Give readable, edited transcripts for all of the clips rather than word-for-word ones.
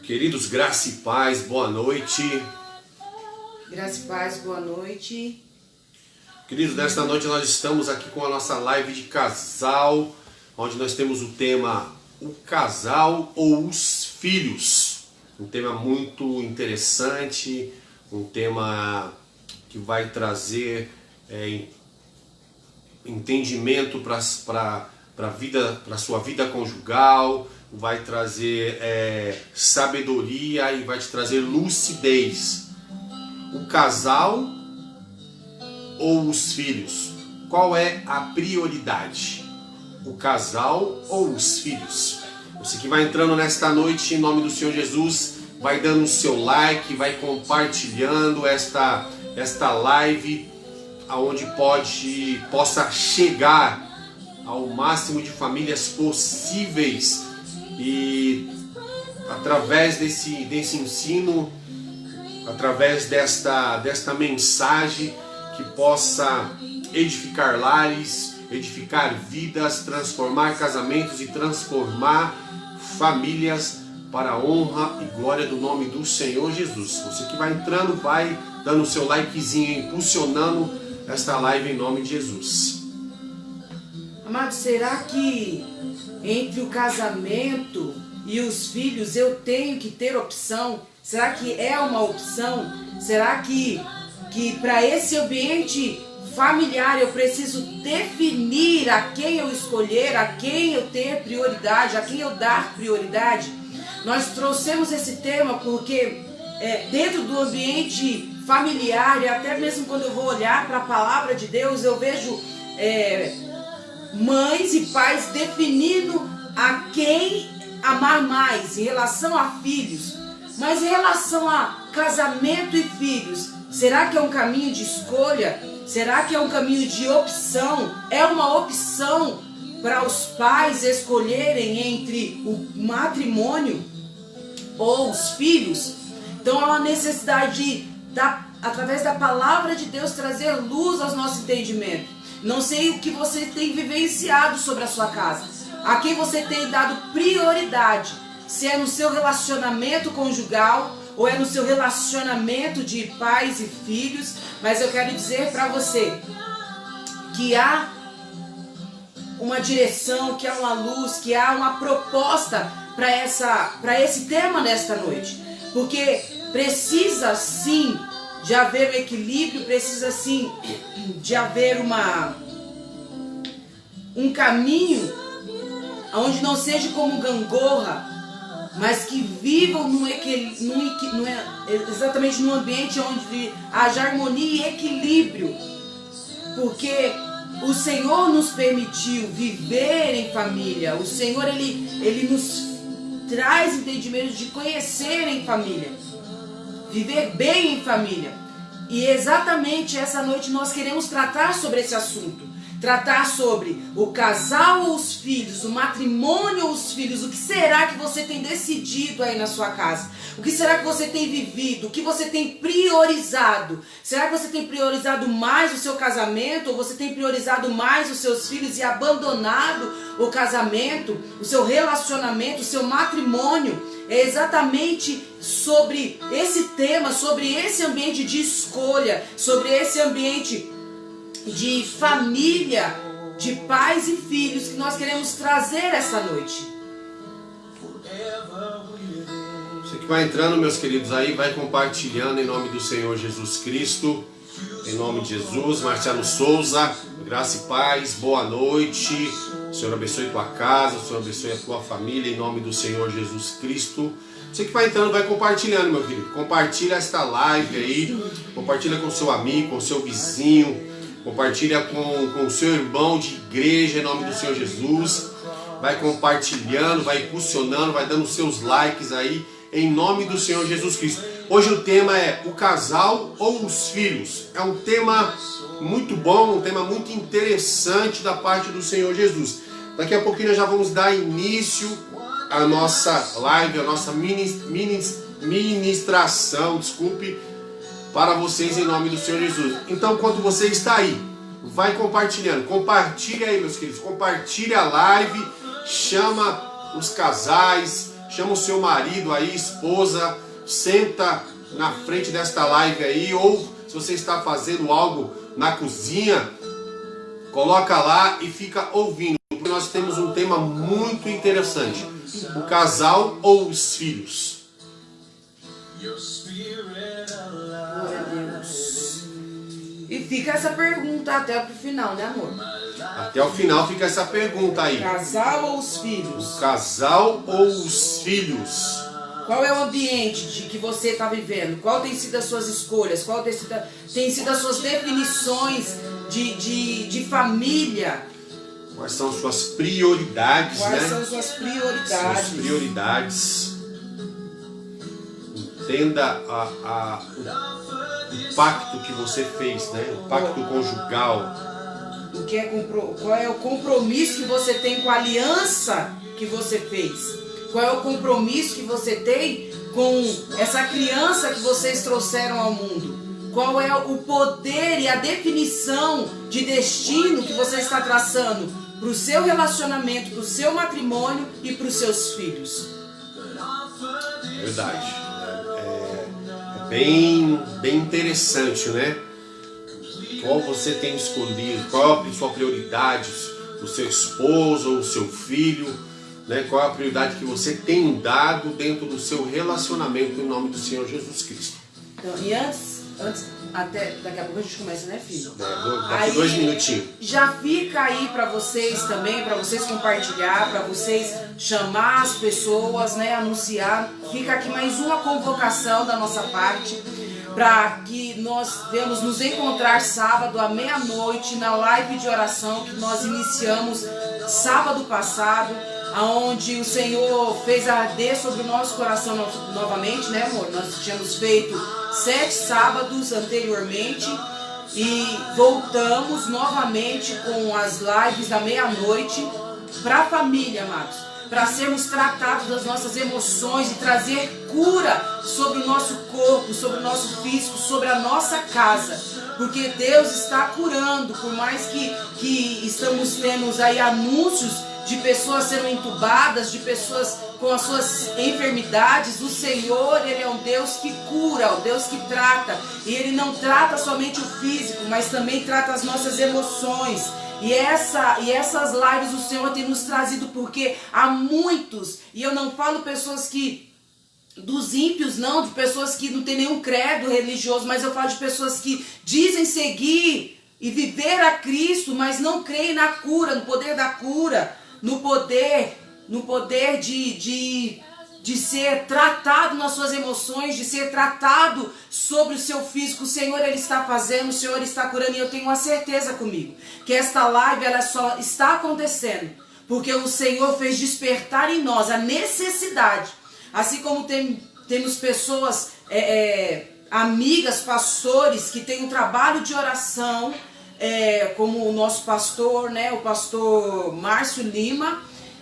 Queridos, graça e paz, boa noite. Graça e paz, boa noite. Queridos, nesta noite nós estamos aqui com a nossa live de casal, onde nós temos o tema o casal ou os filhos. Um tema muito interessante, um tema que vai trazer entendimento para a sua vida conjugal, vai trazer sabedoria e vai te trazer lucidez. O casal ou os filhos? Qual é a prioridade? O casal ou os filhos? Você que vai entrando nesta noite, em nome do Senhor Jesus, vai dando o seu like, vai compartilhando esta live, aonde possa chegar ao máximo de famílias possíveis e através desse ensino, através desta mensagem que possa edificar lares, edificar vidas, transformar casamentos e transformar famílias para a honra e glória do nome do Senhor Jesus. Você que vai entrando, vai dando o seu likezinho, impulsionando esta live em nome de Jesus. Amado, será que entre o casamento e os filhos eu tenho que ter opção? Será que é uma opção? Será que para esse ambiente familiar eu preciso definir a quem eu escolher, a quem eu ter prioridade, a quem eu dar prioridade? Nós trouxemos esse tema porque dentro do ambiente familiar, e até mesmo quando eu vou olhar para a palavra de Deus, eu vejo mães e pais definindo a quem amar mais em relação a filhos. Mas em relação a casamento e filhos, será que é um caminho de escolha? Será que é um caminho de opção? É uma opção para os pais escolherem entre o matrimônio ou os filhos? Então há uma necessidade de, através da palavra de Deus, trazer luz ao nosso entendimento. Não sei o que você tem vivenciado sobre a sua casa, a quem você tem dado prioridade, se é no seu relacionamento conjugal ou é no seu relacionamento de pais e filhos. Mas eu quero dizer para você que há uma direção, que há uma luz, que há uma proposta para esse tema nesta noite. Porque precisa sim de haver um equilíbrio, precisa sim de haver um caminho onde não seja como gangorra, mas que vivam exatamente num ambiente onde haja harmonia e equilíbrio. Porque o Senhor nos permitiu viver em família. O Senhor ele nos traz entendimento de conhecer em família, viver bem em família. E exatamente essa noite nós queremos tratar sobre esse assunto. Tratar sobre o casal ou os filhos, o matrimônio ou os filhos. O que será que você tem decidido aí na sua casa? O que será que você tem vivido? O que você tem priorizado? Será que você tem priorizado mais o seu casamento? Ou você tem priorizado mais os seus filhos e abandonado o casamento, o seu relacionamento, o seu matrimônio? É exatamente sobre esse tema, sobre esse ambiente de escolha, sobre esse ambiente de família, de pais e filhos, que nós queremos trazer essa noite. Você que vai entrando, meus queridos, aí vai compartilhando em nome do Senhor Jesus Cristo, em nome de Jesus. Marcelo Souza, graça e paz, boa noite. O Senhor abençoe tua casa, o Senhor abençoe a tua família, em nome do Senhor Jesus Cristo. Você que vai entrando, vai compartilhando, meu querido. Compartilha esta live aí, compartilha com seu amigo, com seu vizinho, compartilha com o seu irmão de igreja, em nome do Senhor Jesus. Vai compartilhando, vai impulsionando, vai dando seus likes aí, em nome do Senhor Jesus Cristo. Hoje o tema é o casal ou os filhos. É um tema muito bom, um tema muito interessante da parte do Senhor Jesus. Daqui a pouquinho nós já vamos dar início à nossa live, à nossa ministração, para vocês em nome do Senhor Jesus. Então, enquanto você está aí, vai compartilhando. Compartilha aí, meus queridos. Compartilha a live. Chama os casais, chama o seu marido aí, esposa, senta na frente desta live aí, ou se você está fazendo algo na cozinha, coloca lá e fica ouvindo, porque nós temos um tema muito interessante: o casal ou os filhos. Glória a Deus. E fica essa pergunta até pro final, né, amor? Até o final fica essa pergunta aí: Casal ou os filhos? o casal ou os filhos? Qual é o ambiente de que você está vivendo? Qual tem sido as suas escolhas? Qual tem sido as suas definições de família? Quais são suas prioridades, Quais né? são suas prioridades? Suas prioridades. Entenda o pacto que você fez, né? O pacto conjugal. Qual é o compromisso que você tem com a aliança que você fez? Qual é o compromisso que você tem com essa criança que vocês trouxeram ao mundo? Qual é o poder e a definição de destino que você está traçando para o seu relacionamento, para o seu matrimônio e para os seus filhos? Verdade. É bem interessante, né? Qual você tem escolhido, qual a sua prioridade, o seu esposo ou o seu filho, né? Qual é a prioridade que você tem dado dentro do seu relacionamento em nome do Senhor Jesus Cristo. Então, e antes até daqui a pouco a gente começa, né, filho? Daqui 2 minutinhos. Já fica aí para vocês também, para vocês compartilhar, para vocês chamar as pessoas, né, anunciar. Fica aqui mais uma convocação da nossa parte para que nós venhamos nos encontrar sábado à meia-noite na live de oração que nós iniciamos sábado passado, aonde o Senhor fez arder sobre o nosso coração novamente, né, amor? Nós tínhamos feito 7 sábados anteriormente e voltamos novamente com as lives da meia-noite para a família, amados, para sermos tratados das nossas emoções e trazer cura sobre o nosso corpo, sobre o nosso físico, sobre a nossa casa, porque Deus está curando, por mais que estamos tendo aí anúncios de pessoas sendo entubadas, de pessoas com as suas enfermidades. O Senhor, Ele é um Deus que cura, um Deus que trata. E Ele não trata somente o físico, mas também trata as nossas emoções. E essas lives o Senhor tem nos trazido, porque há muitos, e eu não falo pessoas que dos ímpios, não, de pessoas que não têm nenhum credo religioso, mas eu falo de pessoas que dizem seguir e viver a Cristo, mas não creem na cura, no poder da cura, no poder de ser tratado nas suas emoções, de ser tratado sobre o seu físico. O Senhor, Ele está fazendo, o Senhor está curando, e eu tenho uma certeza comigo, que esta live ela só está acontecendo porque o Senhor fez despertar em nós a necessidade, assim como temos pessoas, amigas, pastores, que têm um trabalho de oração, como o nosso pastor, né, o pastor Márcio Lima,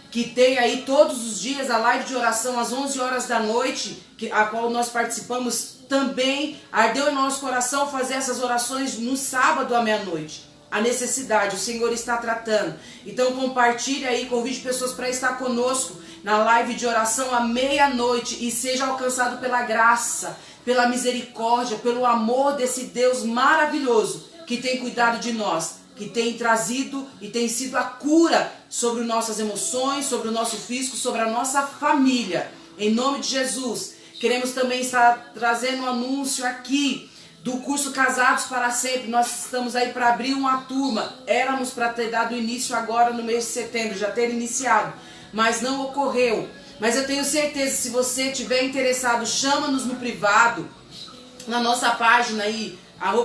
que tem aí todos os dias a live de oração às 11 horas da noite, a qual nós participamos também. Ardeu em nosso coração fazer essas orações no sábado à meia-noite. A necessidade, o Senhor está tratando. Então compartilhe aí, convide pessoas para estar conosco na live de oração à meia-noite e seja alcançado pela graça, pela misericórdia, pelo amor desse Deus maravilhoso que tem cuidado de nós, que tem trazido e tem sido a cura sobre nossas emoções, sobre o nosso físico, sobre a nossa família. Em nome de Jesus, queremos também estar trazendo um anúncio aqui do curso Casados para Sempre. Nós estamos aí para abrir uma turma. Éramos para ter dado início agora no mês de setembro, já ter iniciado, mas não ocorreu. Mas eu tenho certeza, se você estiver interessado, chama-nos no privado, na nossa página aí,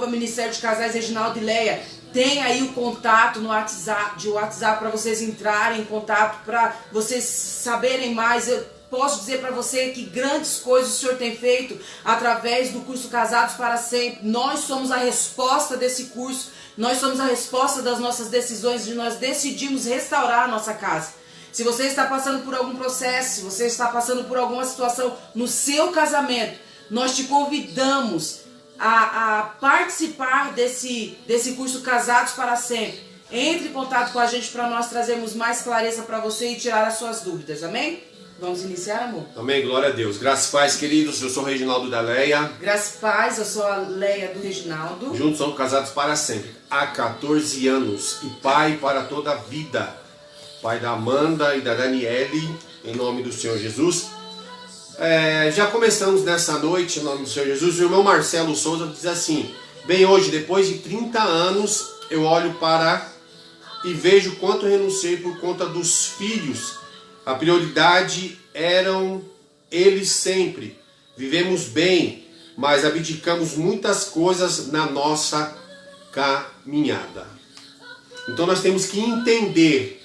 @Ministério de Casais Reginaldo e Leia. Tem aí o contato no WhatsApp para vocês entrarem em contato, para vocês saberem mais. Eu posso dizer para você que grandes coisas o Senhor tem feito através do curso Casados para Sempre. Nós somos a resposta desse curso, nós somos a resposta das nossas decisões, de nós decidimos restaurar a nossa casa. Se você está passando por algum processo, se você está passando por alguma situação no seu casamento, nós te convidamos a participar desse curso Casados para Sempre. Entre em contato com a gente para nós trazermos mais clareza para você e tirar as suas dúvidas, amém? Vamos iniciar, amor? Amém, glória a Deus. Graças e paz, queridos. Eu sou o Reginaldo da Leia. Graças e paz, eu sou a Leia do Reginaldo. Juntos somos casados para sempre, há 14 anos. E pai para toda a vida. Pai da Amanda e da Daniele, em nome do Senhor Jesus. Já começamos nessa noite, em nome do Senhor Jesus. O irmão Marcelo Souza diz assim: bem, hoje, depois de 30 anos, eu olho para e vejo quanto renunciei por conta dos filhos. A prioridade eram eles sempre. Vivemos bem, mas abdicamos muitas coisas na nossa caminhada. Então nós temos que entender,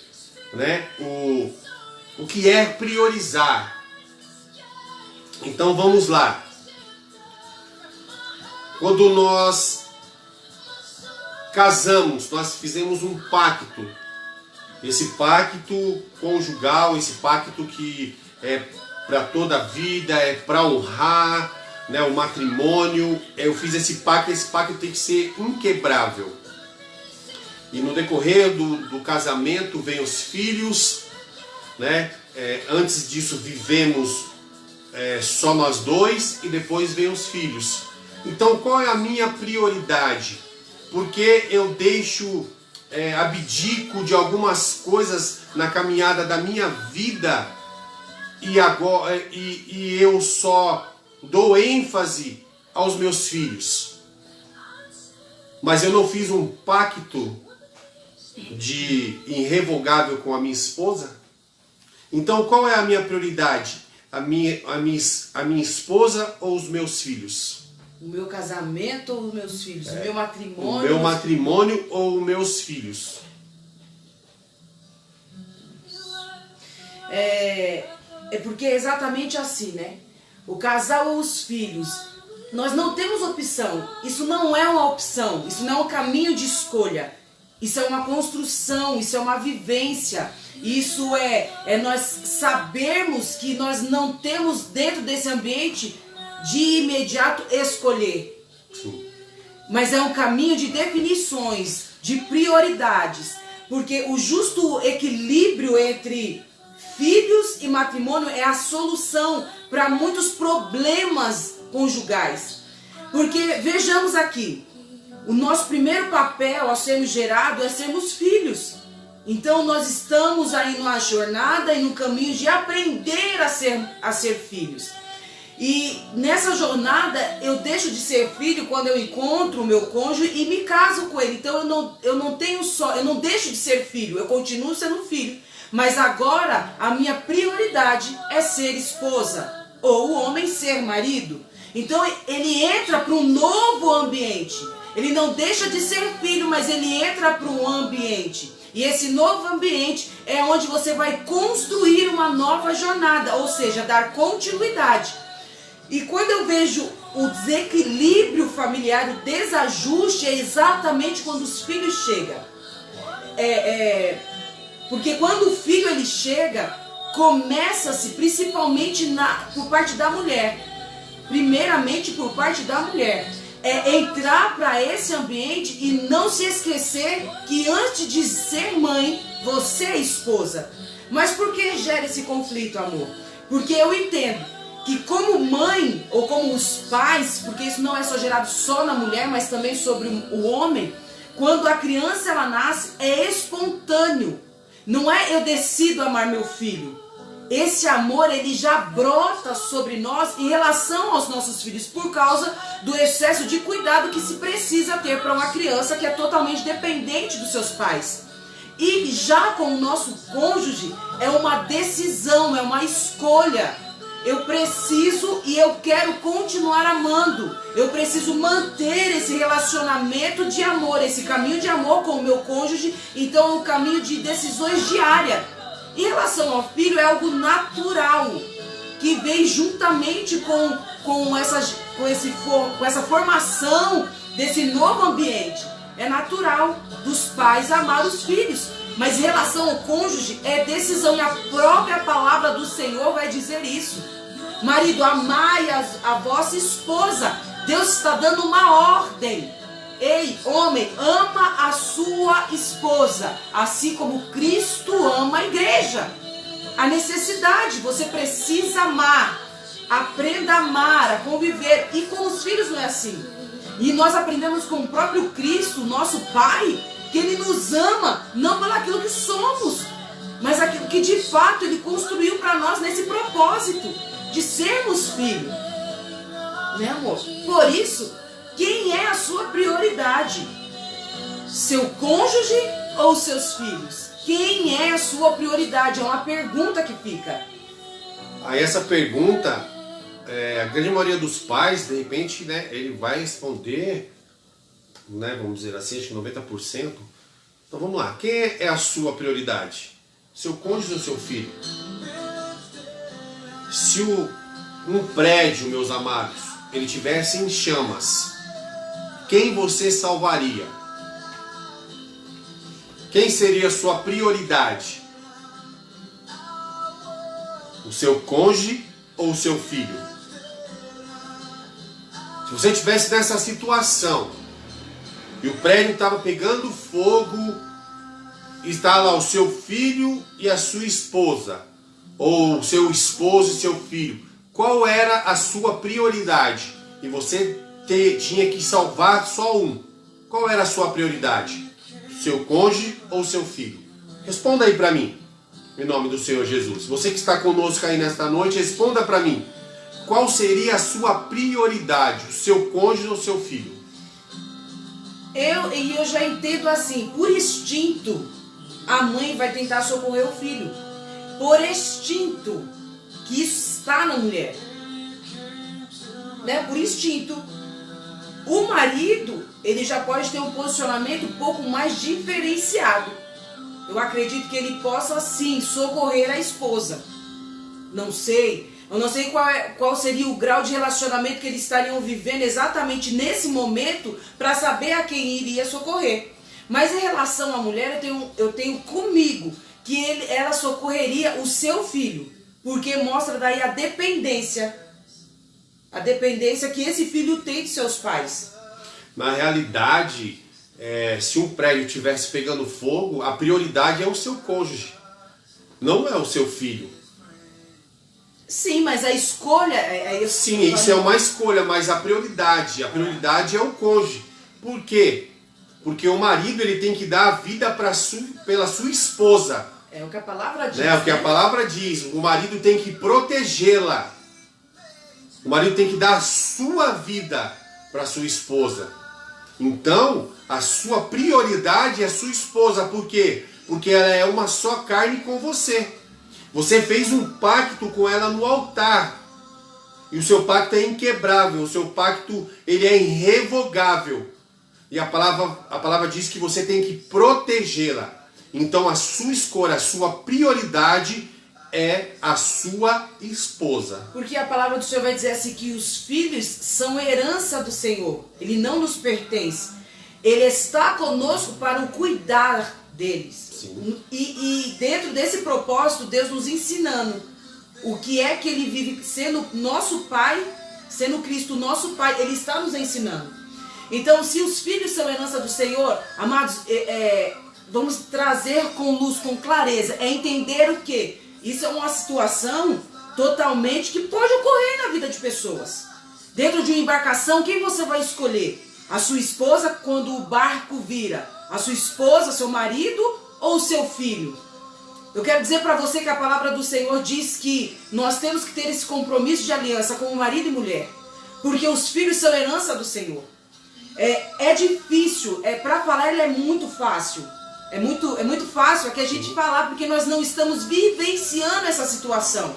né, o que é priorizar. Então vamos lá. Quando nós casamos, nós fizemos um pacto. Esse pacto conjugal, esse pacto que é para toda a vida, é para honrar, né, o matrimônio. Eu fiz esse pacto tem que ser inquebrável. E no decorrer do casamento vem os filhos, né? Antes disso vivemos só nós dois e depois vem os filhos. Então qual é a minha prioridade? Porque eu abdico de algumas coisas na caminhada da minha vida e eu só dou ênfase aos meus filhos. Mas eu não fiz um pacto irrevogável com a minha esposa. Então qual é a minha prioridade? A minha esposa ou os meus filhos? O meu casamento ou os meus filhos? O meu matrimônio? O meu matrimônio ou os meus filhos? É porque é exatamente assim, né? O casal ou os filhos. Nós não temos opção. Isso não é uma opção. Isso não é um caminho de escolha. Isso é uma construção. Isso é uma vivência. Isso é nós sabermos que nós não temos dentro desse ambiente de imediato escolher. Sim. Mas é um caminho de definições, de prioridades. Porque o justo equilíbrio entre filhos e matrimônio é a solução para muitos problemas conjugais. Porque vejamos aqui, o nosso primeiro papel ao sermos gerados é sermos filhos. Então nós estamos aí numa jornada e no caminho de aprender a ser filhos. E nessa jornada eu deixo de ser filho quando eu encontro o meu cônjuge e me caso com ele. Então eu não deixo de ser filho, eu continuo sendo filho. Mas agora a minha prioridade é ser esposa, ou o homem ser marido. Então ele entra para um novo ambiente. Ele não deixa de ser filho, mas ele entra para um ambiente. E esse novo ambiente é onde você vai construir uma nova jornada, ou seja, dar continuidade. E quando eu vejo o desequilíbrio familiar, o desajuste, é exatamente quando os filhos chegam. Porque quando o filho ele chega, começa-se principalmente por parte da mulher. Primeiramente por parte da mulher. É entrar para esse ambiente e não se esquecer que antes de ser mãe, você é esposa. Mas por que gera esse conflito, amor? Porque eu entendo que como mãe, ou como os pais, porque isso não é só gerado só na mulher, mas também sobre o homem, quando a criança ela nasce, é espontâneo. Não é eu decido amar meu filho. Esse amor, ele já brota sobre nós em relação aos nossos filhos, por causa do excesso de cuidado que se precisa ter para uma criança que é totalmente dependente dos seus pais. E já com o nosso cônjuge, é uma decisão, é uma escolha. Eu preciso e eu quero continuar amando. Eu preciso manter esse relacionamento de amor, esse caminho de amor com o meu cônjuge. Então é um caminho de decisões diárias. Em relação ao filho, é algo natural, que vem juntamente com essa formação desse novo ambiente. É natural dos pais amar os filhos. Mas em relação ao cônjuge, é decisão, e a própria palavra do Senhor vai dizer isso. Marido, amai a vossa esposa. Deus está dando uma ordem. Ei, homem, ama a sua esposa, assim como Cristo ama a igreja. a necessidade. Você precisa amar. Aprenda a amar, a conviver. E com os filhos não é assim. E nós aprendemos com o próprio Cristo, nosso Pai, que Ele nos ama, não pelo aquilo que somos, mas aquilo que de fato Ele construiu para nós nesse propósito de sermos filhos. Né, amor? Por isso, quem é a sua prioridade? Seu cônjuge ou seus filhos? Quem é a sua prioridade? É uma pergunta que fica. Aí essa pergunta, a grande maioria dos pais, de repente, né, ele vai responder, né, vamos dizer assim, acho que 90%. Então vamos lá, quem é a sua prioridade? Seu cônjuge ou seu filho? Se um prédio, meus amados, ele tivesse em chamas, quem você salvaria? Quem seria a sua prioridade? O seu cônjuge ou o seu filho? Se você estivesse nessa situação e o prédio estava pegando fogo, está lá o seu filho e a sua esposa, ou seu esposo e seu filho, qual era a sua prioridade? E você tinha que salvar só um. Qual era a sua prioridade? Seu cônjuge ou seu filho? Responda aí para mim, em nome do Senhor Jesus. Você que está conosco aí nesta noite, responda para mim. Qual seria a sua prioridade? O seu cônjuge ou seu filho? Eu já entendo assim, por instinto, a mãe vai tentar socorrer o filho. Por instinto, que isso está na mulher. Né? Por instinto. O marido, ele já pode ter um posicionamento um pouco mais diferenciado. Eu acredito que ele possa, sim, socorrer a esposa. Não sei. Eu não sei qual seria o grau de relacionamento que eles estariam vivendo exatamente nesse momento para saber a quem iria socorrer. Mas em relação à mulher, eu tenho comigo que ela socorreria o seu filho. Porque mostra daí a dependência. A dependência que esse filho tem de seus pais. Na realidade, se um prédio estivesse pegando fogo, a prioridade é o seu cônjuge, não é o seu filho. Sim, mas a escolha... Sim, isso é uma escolha, mas a prioridade é o cônjuge. Por quê? Porque o marido ele tem que dar a vida pela sua esposa. É o que a palavra diz. É o que a palavra diz. O marido tem que protegê-la. O marido tem que dar a sua vida para sua esposa. Então, a sua prioridade é a sua esposa. Por quê? Porque ela é uma só carne com você. Você fez um pacto com ela no altar. E o seu pacto é inquebrável. O seu pacto ele é irrevogável. E a palavra diz que você tem que protegê-la. Então, a sua escolha, a sua prioridade é a sua esposa. Porque a palavra do Senhor vai dizer assim que os filhos são herança do Senhor. Ele não nos pertence. Ele está conosco para o cuidar deles. Sim. E dentro desse propósito, Deus nos ensinando o que é que Ele vive sendo nosso Pai, sendo Cristo nosso Pai. Ele está nos ensinando. Então, se os filhos são herança do Senhor, amados, vamos trazer com luz, com clareza, é entender o quê? Isso é uma situação totalmente que pode ocorrer na vida de pessoas. Dentro de uma embarcação, quem você vai escolher? A sua esposa quando o barco vira? A sua esposa, seu marido ou seu filho? Eu quero dizer para você que a palavra do Senhor diz que nós temos que ter esse compromisso de aliança com marido e mulher. Porque os filhos são herança do Senhor. É difícil, para falar ele é muito fácil. É muito fácil aqui a gente falar porque nós não estamos vivenciando essa situação.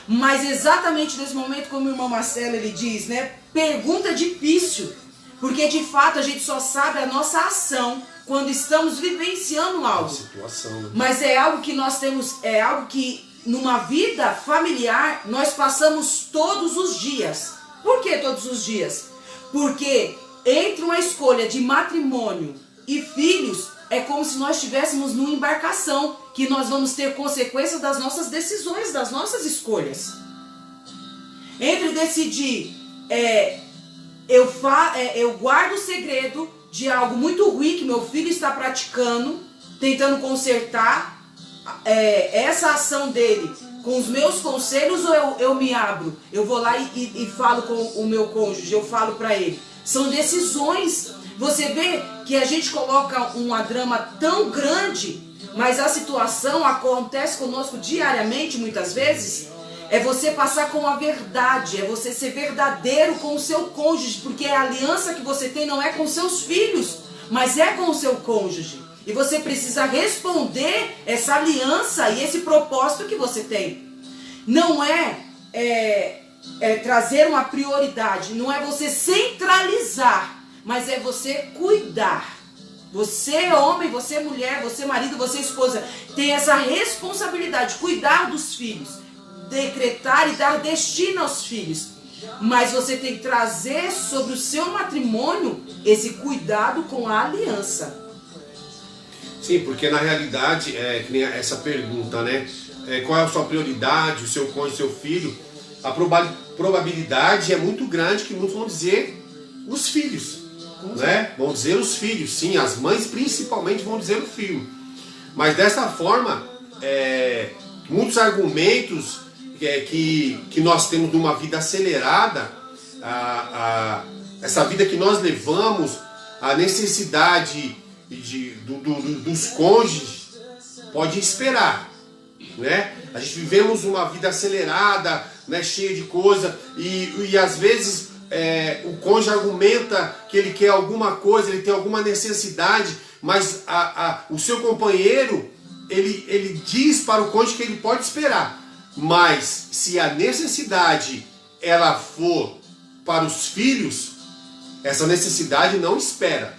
Mas exatamente nesse momento, como o irmão Marcelo ele diz, né? Pergunta difícil. Porque de fato a gente só sabe a nossa ação quando estamos vivenciando algo. Situação, né? Mas é algo que nós temos, é algo que numa vida familiar nós passamos todos os dias. Por que todos os dias? Porque entre uma escolha de matrimônio e filhos, é como se nós estivéssemos numa embarcação, que nós vamos ter consequências das nossas decisões, das nossas escolhas. Entre decidir, eu guardo o segredo de algo muito ruim que meu filho está praticando, tentando consertar essa ação dele com os meus conselhos ou eu me abro? Eu vou lá e falo com o meu cônjuge, eu falo para ele. São decisões. Você vê que a gente coloca uma drama tão grande, mas a situação acontece conosco diariamente, muitas vezes. É você passar com a verdade, é você ser verdadeiro com o seu cônjuge, porque a aliança que você tem não é com seus filhos, mas é com o seu cônjuge. E você precisa responder essa aliança e esse propósito que você tem. Não é trazer uma prioridade, não é você centralizar, mas é você cuidar. Você homem, você mulher, você marido, você esposa, tem essa responsabilidade de cuidar dos filhos, decretar e dar destino aos filhos. Mas você tem que trazer sobre o seu matrimônio esse cuidado com a aliança. Sim, porque na realidade, que nem essa pergunta, né? Qual é a sua prioridade, o seu cônjuge, o seu filho? A probabilidade é muito grande que muitos vão dizer os filhos, né? Vão dizer os filhos, sim, as mães principalmente vão dizer o filho. Mas dessa forma, muitos argumentos que nós temos de uma vida acelerada, essa vida que nós levamos, a necessidade dos cônjuges pode esperar, né? A gente vivemos uma vida acelerada, né, cheia de coisa, e às vezes o cônjuge argumenta que ele quer alguma coisa, ele tem alguma necessidade, mas o seu companheiro ele diz para o cônjuge que ele pode esperar. Mas se a necessidade ela for para os filhos, essa necessidade não espera.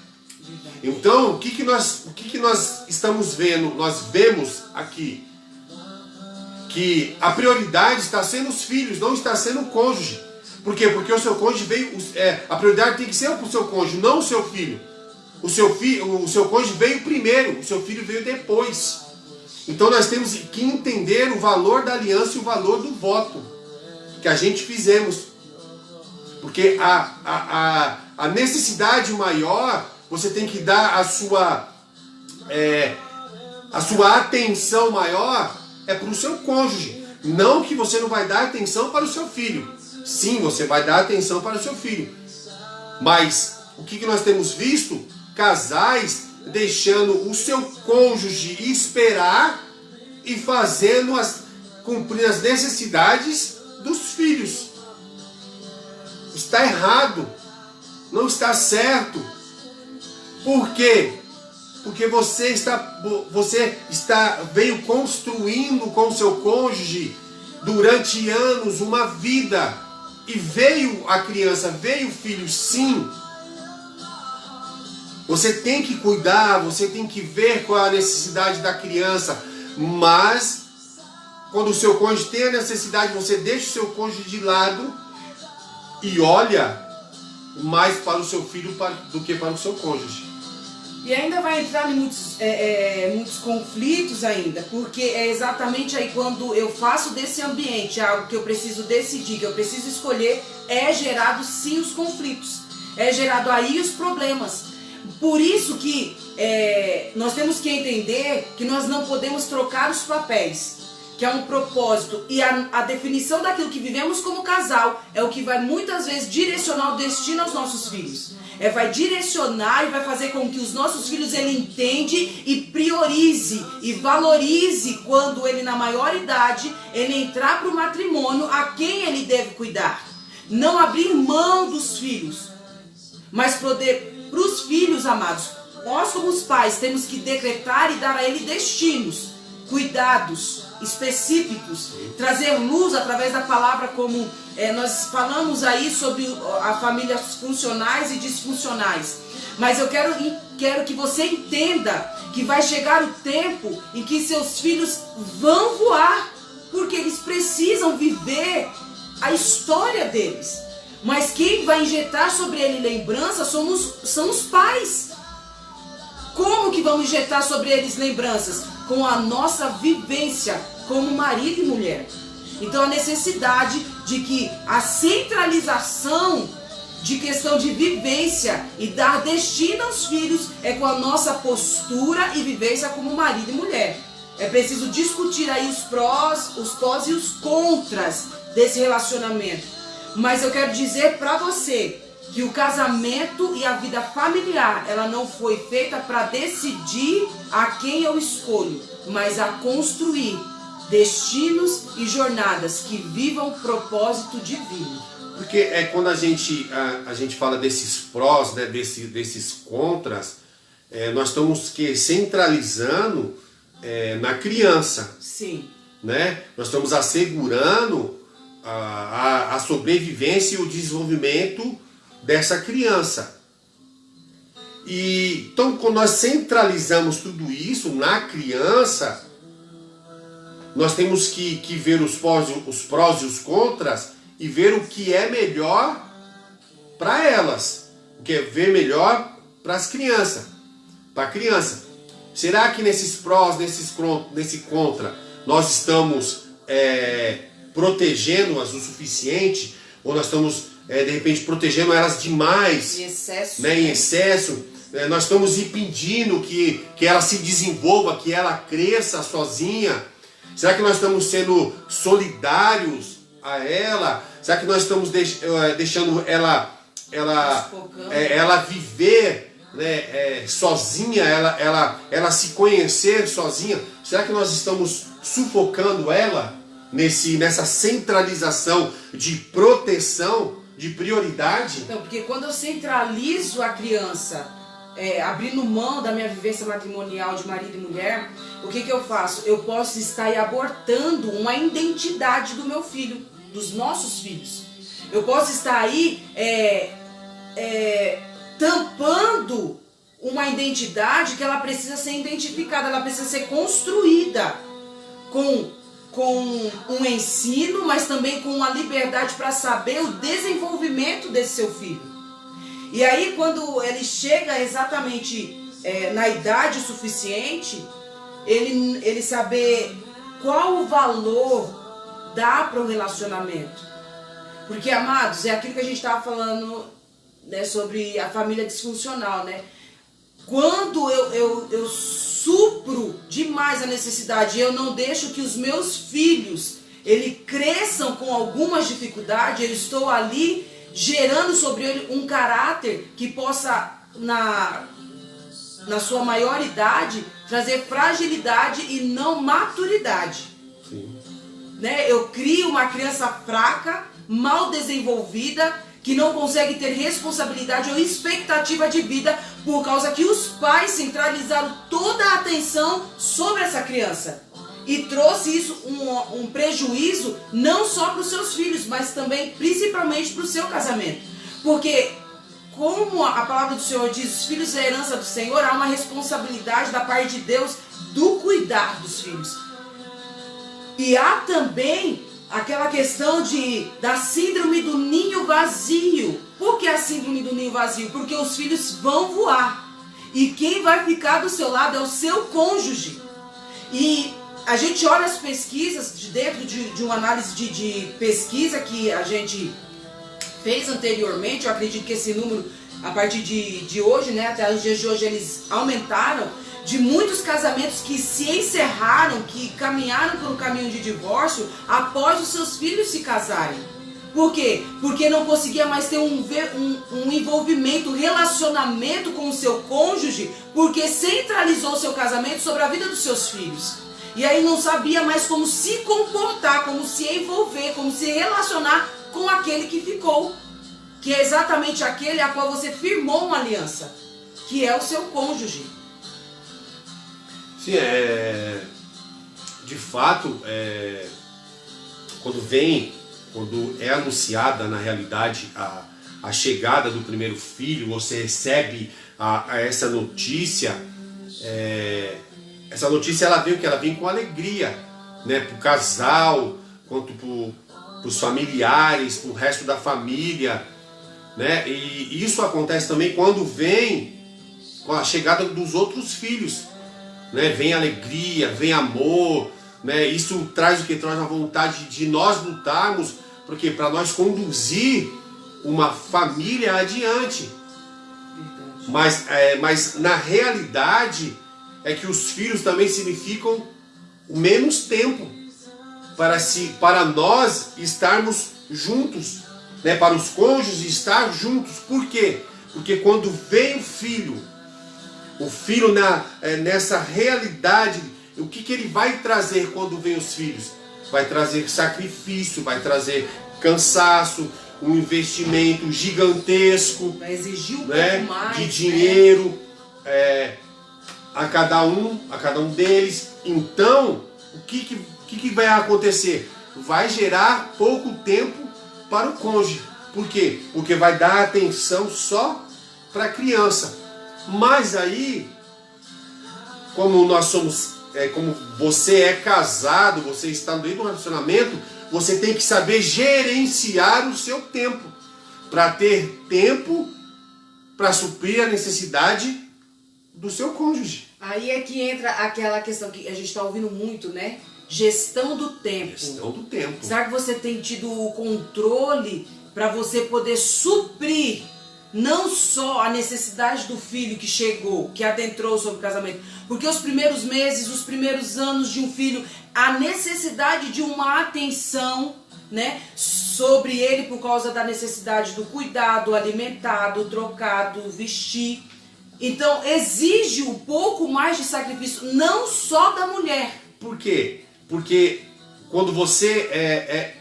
Então, o que nós estamos vendo? Nós vemos aqui que a prioridade está sendo os filhos, não está sendo o cônjuge. Por quê? Porque o seu cônjuge veio, a prioridade tem que ser para o seu cônjuge, não o seu filho. O seu cônjuge veio primeiro, o seu filho veio depois. Então nós temos que entender o valor da aliança e o valor do voto que a gente fizemos. Porque a necessidade maior, você tem que dar a sua atenção maior para o seu cônjuge. Não que você não vai dar atenção para o seu filho. Sim, você vai dar atenção para o seu filho. Mas o que nós temos visto? Casais deixando o seu cônjuge esperar e cumprindo as necessidades dos filhos. Está errado. Não está certo. Por quê? Porque você veio construindo com o seu cônjuge durante anos uma vida. E veio a criança, veio o filho, sim. Você tem que cuidar, você tem que ver qual é a necessidade da criança. Mas, quando o seu cônjuge tem a necessidade, você deixa o seu cônjuge de lado e olha mais para o seu filho do que para o seu cônjuge. E ainda vai entrar em muitos conflitos ainda, porque é exatamente aí quando eu faço desse ambiente algo que eu preciso decidir, que eu preciso escolher, é gerado sim os conflitos, é gerado aí os problemas. Por isso que nós temos que entender que nós não podemos trocar os papéis, que é um propósito, e a definição daquilo que vivemos como casal é o que vai muitas vezes direcionar o destino aos nossos filhos. Vai direcionar e vai fazer com que os nossos filhos ele entende e priorize e valorize quando ele na maior idade ele entrar para o matrimônio a quem ele deve cuidar. Não abrir mão dos filhos, mas para os filhos amados, nós como os pais temos que decretar e dar a ele destinos, cuidados específicos, trazer luz através da palavra, como nós falamos aí sobre as famílias funcionais e disfuncionais. Mas eu quero que você entenda que vai chegar o tempo em que seus filhos vão voar, porque eles precisam viver a história deles. Mas quem vai injetar sobre ele lembrança são os pais. Como que vamos injetar sobre eles lembranças? Com a nossa vivência como marido e mulher. Então a necessidade de que a centralização de questão de vivência e dar destino aos filhos é com a nossa postura e vivência como marido e mulher. É preciso discutir aí os prós e os contras desse relacionamento. Mas eu quero dizer para você que o casamento e a vida familiar, ela não foi feita para decidir a quem eu escolho, mas a construir destinos e jornadas que vivam o propósito divino. Porque é quando a gente fala desses prós, né, desses contras, nós estamos centralizando na criança. Sim. Né? Nós estamos assegurando a sobrevivência e o desenvolvimento dessa criança. E então, quando nós centralizamos tudo isso na criança, nós temos que ver os prós e os contras e ver o que é melhor para elas, o que é ver melhor para as crianças, para a criança. Será que nesses prós, nesse contra, nós estamos protegendo-as o suficiente? Ou nós estamos, de repente, protegendo elas demais? Em excesso. Né? Em excesso. Nós estamos impedindo que ela se desenvolva, que ela cresça sozinha. Será que nós estamos sendo solidários a ela? Será que nós estamos deixando ela viver, né, sozinha, ela se conhecer sozinha? Será que nós estamos sufocando ela nessa centralização de proteção, de prioridade? Não, porque quando eu centralizo a criança, abrindo mão da minha vivência matrimonial de marido e mulher, o que eu faço? Eu posso estar aí abortando uma identidade do meu filho, dos nossos filhos. Eu posso estar aí tampando uma identidade que ela precisa ser identificada, ela precisa ser construída com um ensino, mas também com uma liberdade para saber o desenvolvimento desse seu filho. E aí, quando ele chega exatamente na idade suficiente, ele saber qual o valor dá para o relacionamento. Porque, amados, é aquilo que a gente estava falando, né, sobre a família disfuncional, né? Quando eu supro demais a necessidade e eu não deixo que os meus filhos cresçam com algumas dificuldades, eu estou ali gerando sobre ele um caráter que possa, na sua maior idade, trazer fragilidade e não maturidade. Sim. Né? Eu crio uma criança fraca, mal desenvolvida, que não consegue ter responsabilidade ou expectativa de vida por causa que os pais centralizaram toda a atenção sobre essa criança. E trouxe isso um prejuízo não só para os seus filhos, mas também principalmente para o seu casamento. Porque, como a palavra do Senhor diz, os filhos é a herança do Senhor, há uma responsabilidade da parte de Deus do cuidar dos filhos. E há também aquela questão da síndrome do ninho vazio. Por que a síndrome do ninho vazio? Porque os filhos vão voar. E quem vai ficar do seu lado é o seu cônjuge. E a gente olha as pesquisas dentro de uma análise de pesquisa que a gente fez anteriormente. Eu acredito que esse número, a partir de hoje, né, até os dias de hoje, eles aumentaram, de muitos casamentos que se encerraram, que caminharam por um caminho de divórcio após os seus filhos se casarem. Por quê? Porque não conseguia mais ter um envolvimento, um relacionamento com o seu cônjuge, porque centralizou o seu casamento sobre a vida dos seus filhos. E aí não sabia mais como se comportar, como se envolver, como se relacionar com aquele que ficou. Que é exatamente aquele a qual você firmou uma aliança, que é o seu cônjuge. Sim, de fato, quando é anunciada na realidade a chegada do primeiro filho, você recebe essa notícia, essa notícia ela vem com alegria, né, para o casal, quanto para os familiares, para o resto da família, né? E isso acontece também quando vem com a chegada dos outros filhos. Né, vem alegria, vem amor, né, isso traz o que? Traz a vontade de nós lutarmos, porque para nós conduzir uma família adiante. Mas na realidade é que os filhos também significam menos tempo para nós estarmos juntos, né? Para os cônjuges estar juntos. Por quê? Porque quando vem o filho nessa realidade, o que ele vai trazer quando vem os filhos? Vai trazer sacrifício, vai trazer cansaço, um investimento gigantesco, vai exigir um né, pouco mais, de dinheiro, a cada um deles. Então, o que vai acontecer? Vai gerar pouco tempo para o cônjuge. Por quê? Porque vai dar atenção só para a criança. Mas aí, como nós somos, como você é casado, você está dentro de um relacionamento, você tem que saber gerenciar o seu tempo, para ter tempo para suprir a necessidade do seu cônjuge. Aí é que entra aquela questão que a gente está ouvindo muito, né? Gestão do tempo. Gestão do tempo. Será que você tem tido o controle para você poder suprir não só a necessidade do filho que chegou, que adentrou sobre o casamento, porque os primeiros meses, os primeiros anos de um filho, a necessidade de uma atenção, né, sobre ele por causa da necessidade do cuidado, alimentado, trocado, vestir. Então exige um pouco mais de sacrifício, não só da mulher. Por quê? Porque quando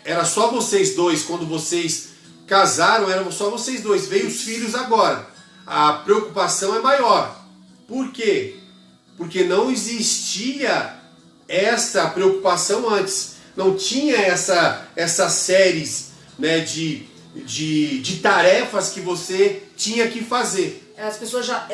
era só vocês dois, quando vocês casaram, eram só vocês dois, veio os filhos agora. A preocupação é maior. Por quê? Porque não existia essa preocupação antes. Não tinha essas séries, né, de tarefas que você tinha que fazer. As pessoas já,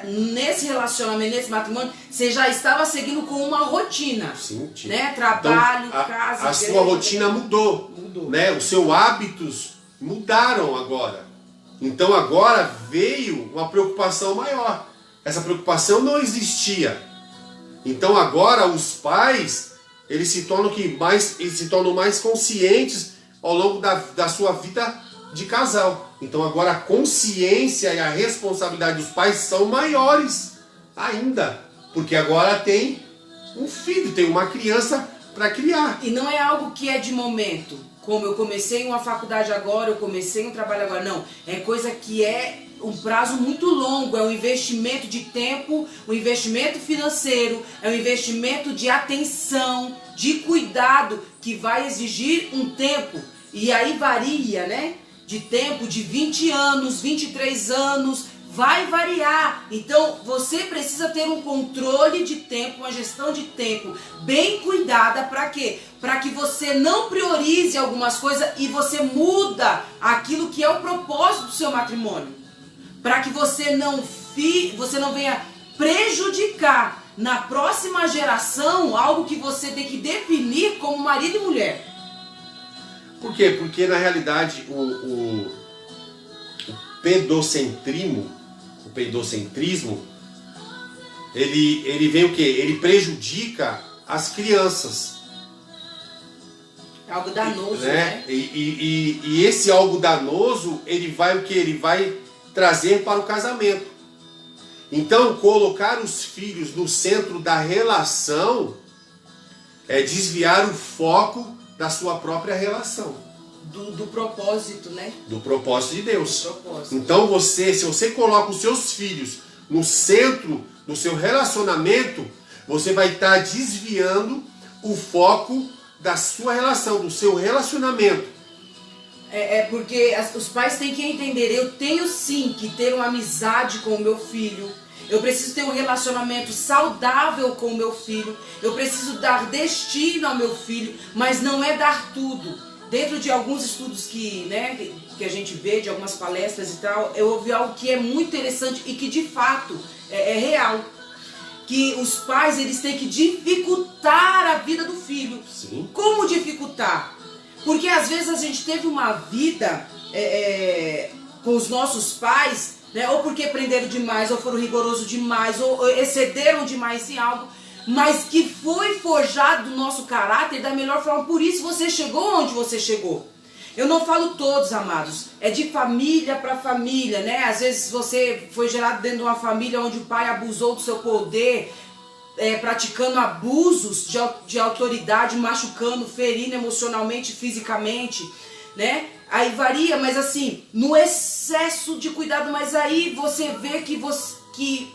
nesse relacionamento, nesse matrimônio, você já estava seguindo com uma rotina. Sim, né? Trabalho, então, casa, a sua rotina mudou. Né? Os seus hábitos mudaram agora. Então agora veio uma preocupação maior. Essa preocupação não existia. Então agora os pais, eles se tornam mais conscientes ao longo da sua vida de casal. Então agora a consciência e a responsabilidade dos pais são maiores ainda, porque agora tem um filho, tem uma criança para criar. E não é algo que é de momento, como eu comecei uma faculdade agora, eu comecei um trabalho agora, não. É coisa que é um prazo muito longo, é um investimento de tempo, um investimento financeiro, é um investimento de atenção, de cuidado, que vai exigir um tempo. E aí varia, né? De tempo de 20 anos, 23 anos, vai variar. Então você precisa ter um controle de tempo, uma gestão de tempo bem cuidada. Para quê? Para que você não priorize algumas coisas e você muda aquilo que é o propósito do seu matrimônio. Para que você não venha prejudicar na próxima geração algo que você tem que definir como marido e mulher. Por quê? Porque na realidade o pedocentrismo, ele vem o quê? Ele prejudica as crianças. É algo danoso, né? E esse algo danoso, ele vai o quê? Ele vai trazer para o casamento. Então, colocar os filhos no centro da relação é desviar o foco da sua própria relação. Do propósito, né? Do propósito de Deus. Do propósito. Então se você coloca os seus filhos no centro do seu relacionamento, você vai estar desviando o foco da sua relação, do seu relacionamento. Porque os pais têm que entender, eu tenho sim que ter uma amizade com o meu filho. Eu preciso ter um relacionamento saudável com o meu filho. Eu preciso dar destino ao meu filho, mas não é dar tudo. Dentro de alguns estudos que a gente vê, de algumas palestras e tal, eu ouvi algo que é muito interessante e que de fato é real. Que os pais, eles têm que dificultar a vida do filho. Sim. Como dificultar? Porque às vezes a gente teve uma vida com os nossos pais, né, ou porque prenderam demais, ou foram rigorosos demais, ou excederam demais em algo, mas que foi forjado do nosso caráter da melhor forma. Por isso você chegou onde você chegou. Eu não falo todos, amados, é de família para família, né? Às vezes você foi gerado dentro de uma família onde o pai abusou do seu poder. praticando abusos de autoridade, machucando, ferindo emocionalmente, fisicamente, né? Aí varia, mas assim, no excesso de cuidado, mas aí você vê que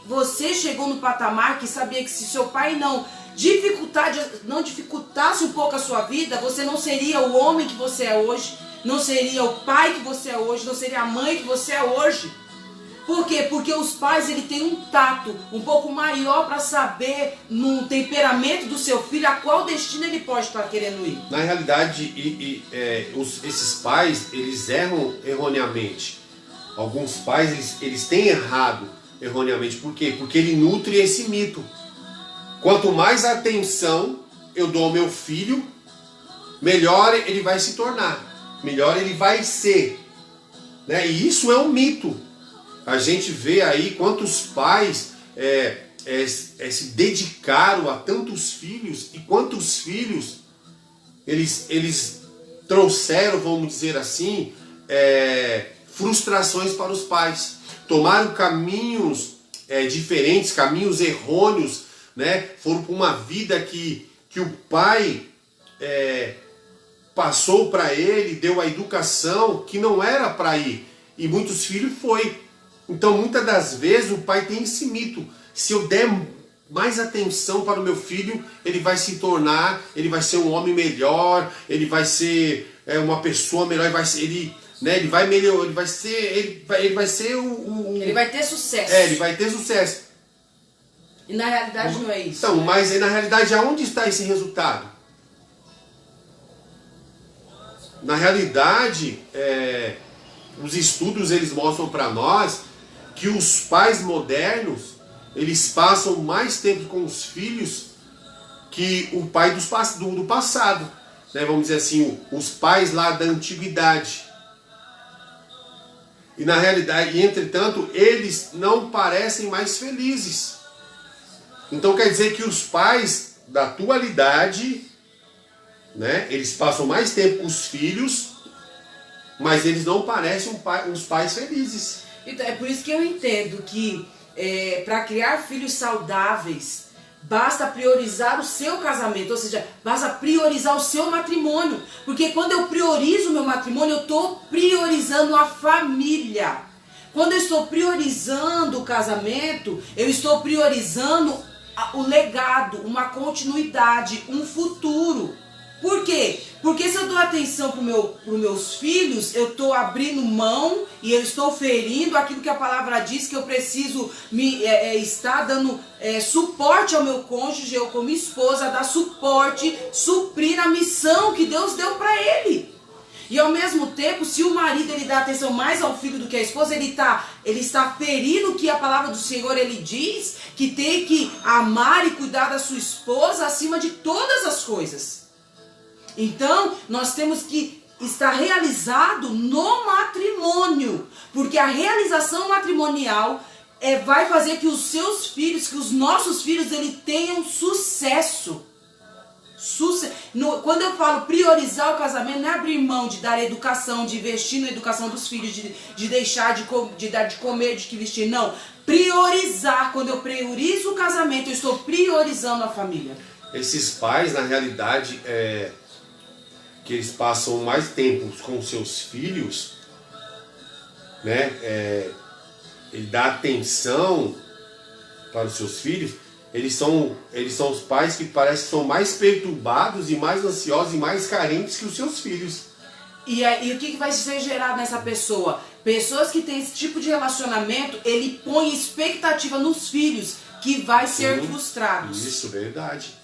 você chegou no patamar que sabia que se seu pai não dificultasse um pouco a sua vida, você não seria o homem que você é hoje, não seria o pai que você é hoje, não seria a mãe que você é hoje. Por quê? Porque os pais ele têm um tato um pouco maior para saber no temperamento do seu filho a qual destino ele pode estar querendo ir. Na realidade, esses pais, eles erram erroneamente. Alguns pais, eles têm errado erroneamente. Por quê? Porque ele nutre esse mito. Quanto mais atenção eu dou ao meu filho, melhor ele vai se tornar, melhor ele vai ser, né? E isso é um mito. A gente vê aí quantos pais se dedicaram a tantos filhos e quantos filhos eles trouxeram, vamos dizer assim, frustrações para os pais. Tomaram caminhos diferentes, caminhos errôneos, né? Foram para uma vida que o pai passou para ele, deu a educação que não era para ir. E muitos filhos foi. Então, muitas das vezes, o pai tem esse mito. Se eu der mais atenção para o meu filho, ele vai se tornar, ele vai ser um homem melhor, ele vai ser uma pessoa melhor, ele vai melhorar, ele vai ser Ele vai ter sucesso. Ele vai ter sucesso. E na realidade não é isso. Então, mas na realidade, aonde está esse resultado? Na realidade, os estudos eles mostram para nós que os pais modernos, eles passam mais tempo com os filhos que o pai do passado, né? Vamos dizer assim, os pais lá da antiguidade. E na realidade, entretanto, eles não parecem mais felizes. Então quer dizer que os pais da atualidade, né, eles passam mais tempo com os filhos, mas eles não parecem uns pais felizes. Então, é por isso que eu entendo que para criar filhos saudáveis, basta priorizar o seu casamento, ou seja, basta priorizar o seu matrimônio. Porque quando eu priorizo o meu matrimônio, eu estou priorizando a família. Quando eu estou priorizando o casamento, eu estou priorizando o legado, uma continuidade, um futuro. Por quê? Porque se eu dou atenção para os meus filhos, eu estou abrindo mão e eu estou ferindo aquilo que a palavra diz que eu preciso estar dando suporte ao meu cônjuge, eu como esposa, dar suporte, suprir a missão que Deus deu para ele. E ao mesmo tempo, se o marido ele dá atenção mais ao filho do que à esposa, ele está ferindo o que a palavra do Senhor ele diz, que tem que amar e cuidar da sua esposa acima de todas as coisas. Então, nós temos que estar realizado no matrimônio, porque a realização matrimonial vai fazer que os seus filhos, que os nossos filhos, eles tenham sucesso. Quando eu falo priorizar o casamento, não é abrir mão de dar educação, de investir na educação dos filhos, de deixar de dar de comer, de que vestir. Não, priorizar. Quando eu priorizo o casamento, eu estou priorizando a família. Esses pais, na realidade, que eles passam mais tempo com seus filhos, né? Ele dá atenção para os seus filhos. Eles são os pais que parecem que são mais perturbados e mais ansiosos e mais carentes que os seus filhos. E o que vai ser gerado nessa pessoa? Pessoas que têm esse tipo de relacionamento, ele põe expectativa nos filhos, que vai ser frustrados. Isso, verdade.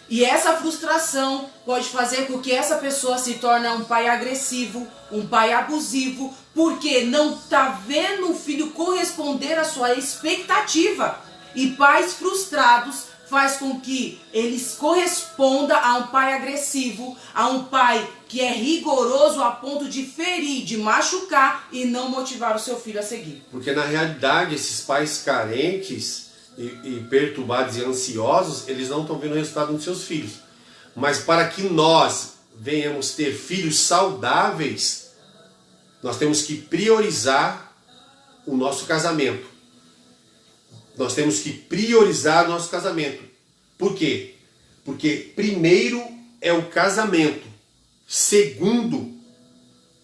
E essa frustração pode fazer com que essa pessoa se torne um pai agressivo, um pai abusivo, porque não está vendo o filho corresponder à sua expectativa. E pais frustrados faz com que eles correspondam a um pai agressivo, a um pai que é rigoroso a ponto de ferir, de machucar e não motivar o seu filho a seguir. Porque na realidade esses pais carentes e perturbados e ansiosos, eles não estão vendo o resultado dos seus filhos. Mas para que nós venhamos ter filhos saudáveis, nós temos que priorizar o nosso casamento. Nós temos que priorizar o nosso casamento. Por quê? Porque primeiro é o casamento, segundo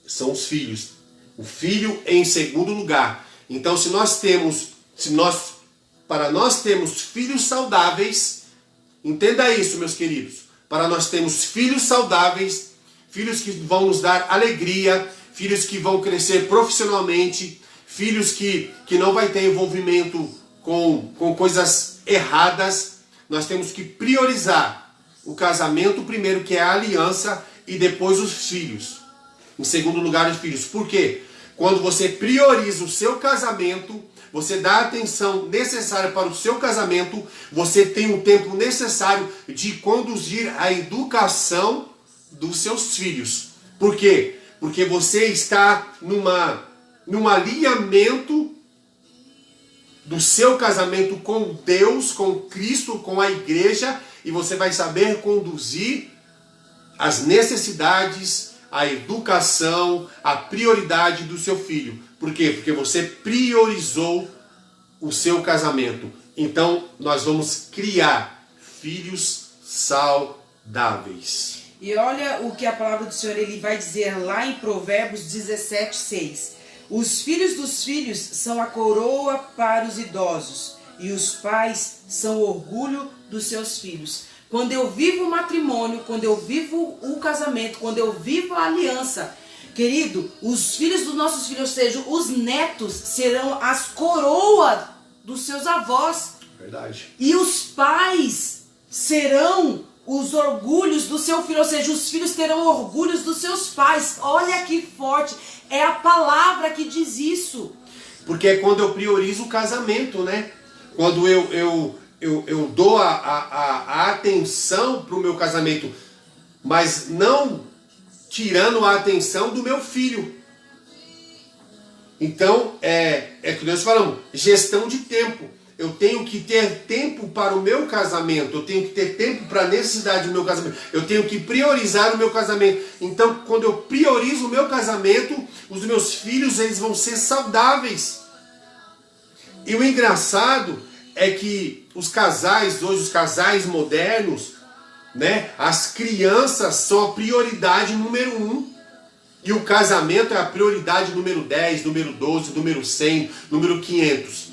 são os filhos. O filho em segundo lugar. Então, para nós termos filhos saudáveis, entenda isso, meus queridos. Para nós termos filhos saudáveis, filhos que vão nos dar alegria, filhos que vão crescer profissionalmente, filhos que não vai ter envolvimento com coisas erradas, nós temos que priorizar o casamento primeiro, que é a aliança, e depois os filhos. Em segundo lugar, os filhos. Por quê? Quando você prioriza o seu casamento, você dá a atenção necessária para o seu casamento, você tem o tempo necessário de conduzir a educação dos seus filhos. Por quê? Porque você está num alinhamento do seu casamento com Deus, com Cristo, com a igreja, e você vai saber conduzir as necessidades, a educação, a prioridade do seu filho. Por quê? Porque você priorizou o seu casamento. Então, nós vamos criar filhos saudáveis. E olha o que a palavra do Senhor ele vai dizer lá em Provérbios 17:6. Os filhos dos filhos são a coroa para os idosos, e os pais são o orgulho dos seus filhos. Quando eu vivo o matrimônio, quando eu vivo o casamento, quando eu vivo a aliança, querido, os filhos dos nossos filhos, ou seja, os netos, serão as coroas dos seus avós. Verdade. E os pais serão os orgulhos do seu filho, ou seja, os filhos terão orgulhos dos seus pais. Olha que forte, é a palavra que diz isso. Porque é quando eu priorizo o casamento, né? Quando eu dou a atenção para o meu casamento, mas não tirando a atenção do meu filho. Então, é que nós falamos, gestão de tempo. Eu tenho que ter tempo para o meu casamento, eu tenho que ter tempo para a necessidade do meu casamento, eu tenho que priorizar o meu casamento. Então, quando eu priorizo o meu casamento, os meus filhos eles vão ser saudáveis. E o engraçado é que os casais, hoje os casais modernos, né, as crianças são a prioridade número 1. E o casamento é a prioridade número 10, número 12, número 100, número 500.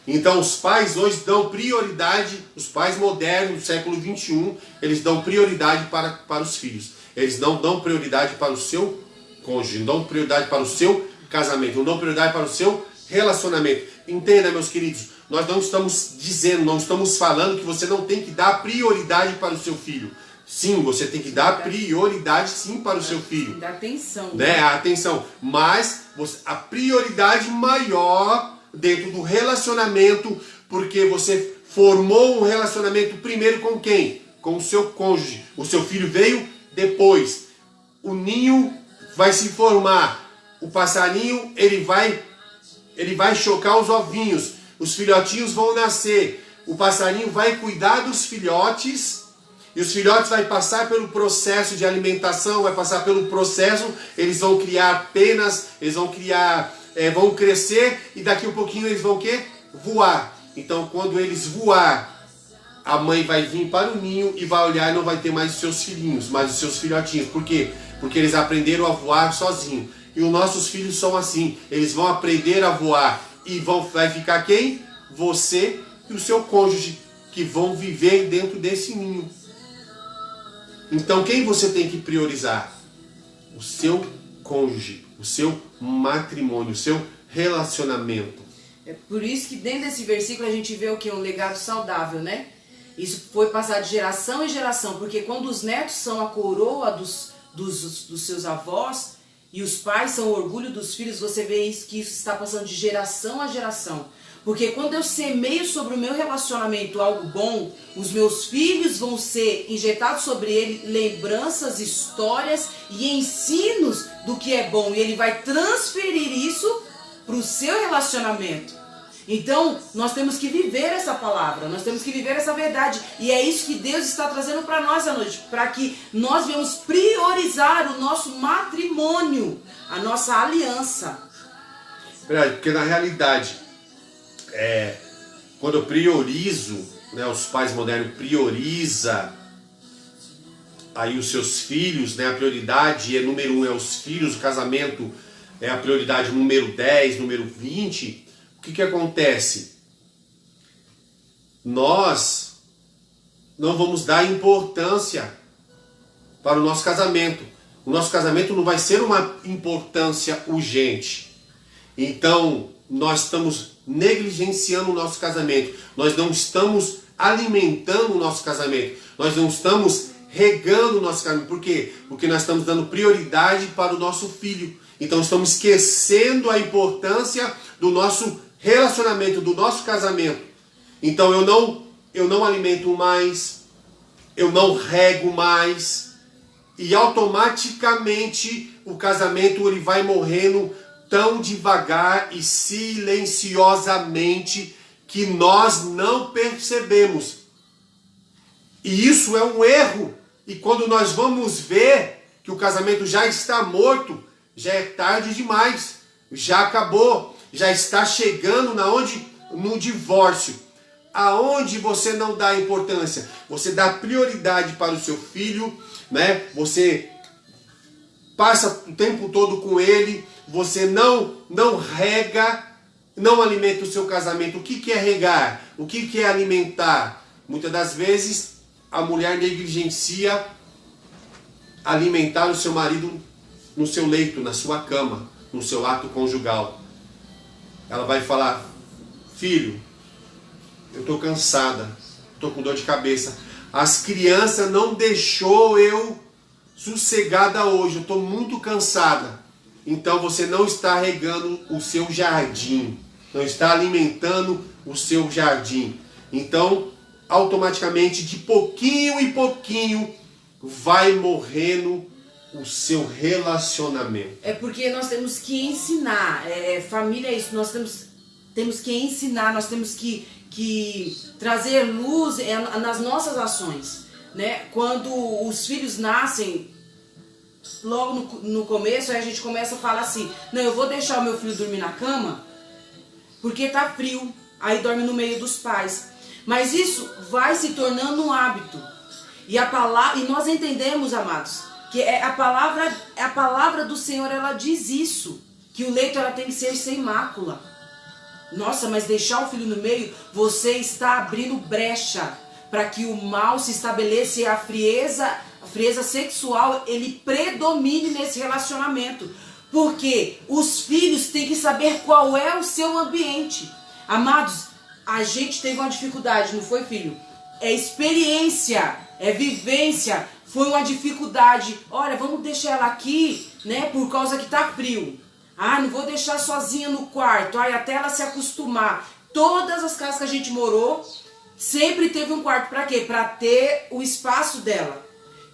Então os pais hoje dão prioridade, os pais modernos do século 21, eles dão prioridade para os filhos. Eles não dão prioridade para o seu cônjuge, não dão prioridade para o seu casamento, não dão prioridade para o seu relacionamento. Entenda, meus queridos, nós não estamos dizendo, não estamos falando que você não tem que dar prioridade para o seu filho. Sim, você tem que dar prioridade sim para o seu filho. Dá atenção. Né? A atenção. Mas a prioridade maior dentro do relacionamento, porque você formou um relacionamento primeiro com quem? Com o seu cônjuge. O seu filho veio depois. O ninho vai se formar. O passarinho, ele vai chocar os ovinhos. Os filhotinhos vão nascer. O passarinho vai cuidar dos filhotes. E os filhotes vão passar pelo processo de alimentação, vai passar pelo processo, eles vão criar penas, eles vão criar, vão crescer e daqui a um pouquinho eles vão o quê? Voar. Então quando eles voar, a mãe vai vir para o ninho e vai olhar e não vai ter mais os seus filhinhos, mais os seus filhotinhos. Por quê? Porque eles aprenderam a voar sozinhos. E os nossos filhos são assim, eles vão aprender a voar. E vai ficar quem? Você e o seu cônjuge, que vão viver dentro desse ninho. Então quem você tem que priorizar? O seu cônjuge, o seu matrimônio, o seu relacionamento. É por isso que dentro desse versículo a gente vê o que? Um legado saudável, né? Isso foi passado de geração em geração, porque quando os netos são a coroa dos seus avós e os pais são o orgulho dos filhos, você vê isso, que isso está passando de geração a geração. Porque quando eu semeio sobre o meu relacionamento algo bom, os meus filhos vão ser injetados sobre ele lembranças, histórias e ensinos do que é bom. E ele vai transferir isso para o seu relacionamento. Então, nós temos que viver essa palavra, nós temos que viver essa verdade. E é isso que Deus está trazendo para nós à noite, para que nós venhamos priorizar o nosso matrimônio, a nossa aliança. Verdade, porque na realidade, quando eu priorizo né, os pais modernos priorizam aí os seus filhos, né, a prioridade é número 1 é os filhos, o casamento é a prioridade número 10, número 20, o que acontece? Nós não vamos dar importância para o nosso casamento. O nosso casamento não vai ser uma importância urgente. Então, nós estamos negligenciando o nosso casamento. Nós não estamos alimentando o nosso casamento. Nós não estamos regando o nosso casamento. Por quê? Porque nós estamos dando prioridade para o nosso filho. Então, estamos esquecendo a importância do nosso relacionamento, do nosso casamento. Então, eu não alimento mais, eu não rego mais, e automaticamente o casamento ele vai morrendo tão devagar e silenciosamente que nós não percebemos. E isso é um erro. E quando nós vamos ver que o casamento já está morto, já é tarde demais, já acabou, já está chegando no divórcio. Aonde você não dá importância, você dá prioridade para o seu filho, né? Você passa o tempo todo com ele, você não rega, não alimenta o seu casamento. O que é regar? O que é alimentar? Muitas das vezes a mulher negligencia alimentar o seu marido no seu leito, na sua cama, no seu ato conjugal. Ela vai falar: filho, eu estou cansada, estou com dor de cabeça. As crianças não deixou eu sossegada hoje, eu estou muito cansada. Então você não está regando o seu jardim, não está alimentando o seu jardim. Então, automaticamente, de pouquinho em pouquinho, vai morrendo o seu relacionamento. É porque nós temos que ensinar, família é isso, nós temos que ensinar, nós temos que trazer luz nas nossas ações, né? Quando os filhos nascem, logo no começo, aí a gente começa a falar assim: não, eu vou deixar o meu filho dormir na cama porque tá frio, aí dorme no meio dos pais. Mas isso vai se tornando um hábito. E nós entendemos, amados, que a palavra do Senhor, ela diz isso, que o leito ela tem que ser sem mácula. Nossa, mas deixar o filho no meio, você está abrindo brecha para que o mal se estabeleça e a frieza sexual, ele predomine nesse relacionamento. Porque os filhos têm que saber qual é o seu ambiente. Amados, a gente teve uma dificuldade, não foi, filho? É experiência, é vivência, foi uma dificuldade. Olha, vamos deixar ela aqui, né, por causa que tá frio. Ah, não vou deixar sozinha no quarto. Ai, até ela se acostumar. Todas as casas que a gente morou, sempre teve um quarto. Para quê? Para ter o espaço dela.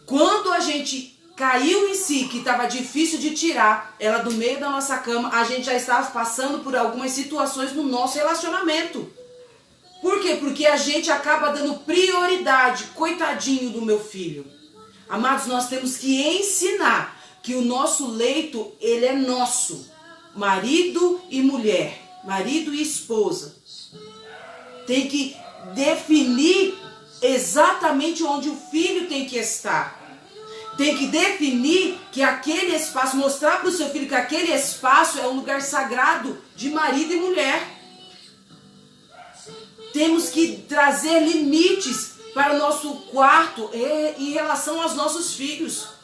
Quando a gente caiu em si, que estava difícil de tirar ela do meio da nossa cama, a gente já estava passando por algumas situações no nosso relacionamento. Por quê? Porque a gente acaba dando prioridade. Coitadinho do meu filho. Amados, nós temos que ensinar que o nosso leito, ele é nosso. Marido e mulher, marido e esposa. Tem que definir exatamente onde o filho tem que estar. Tem que definir que aquele espaço, mostrar para o seu filho que aquele espaço é um lugar sagrado de marido e mulher. Temos que trazer limites para o nosso quarto em relação aos nossos filhos.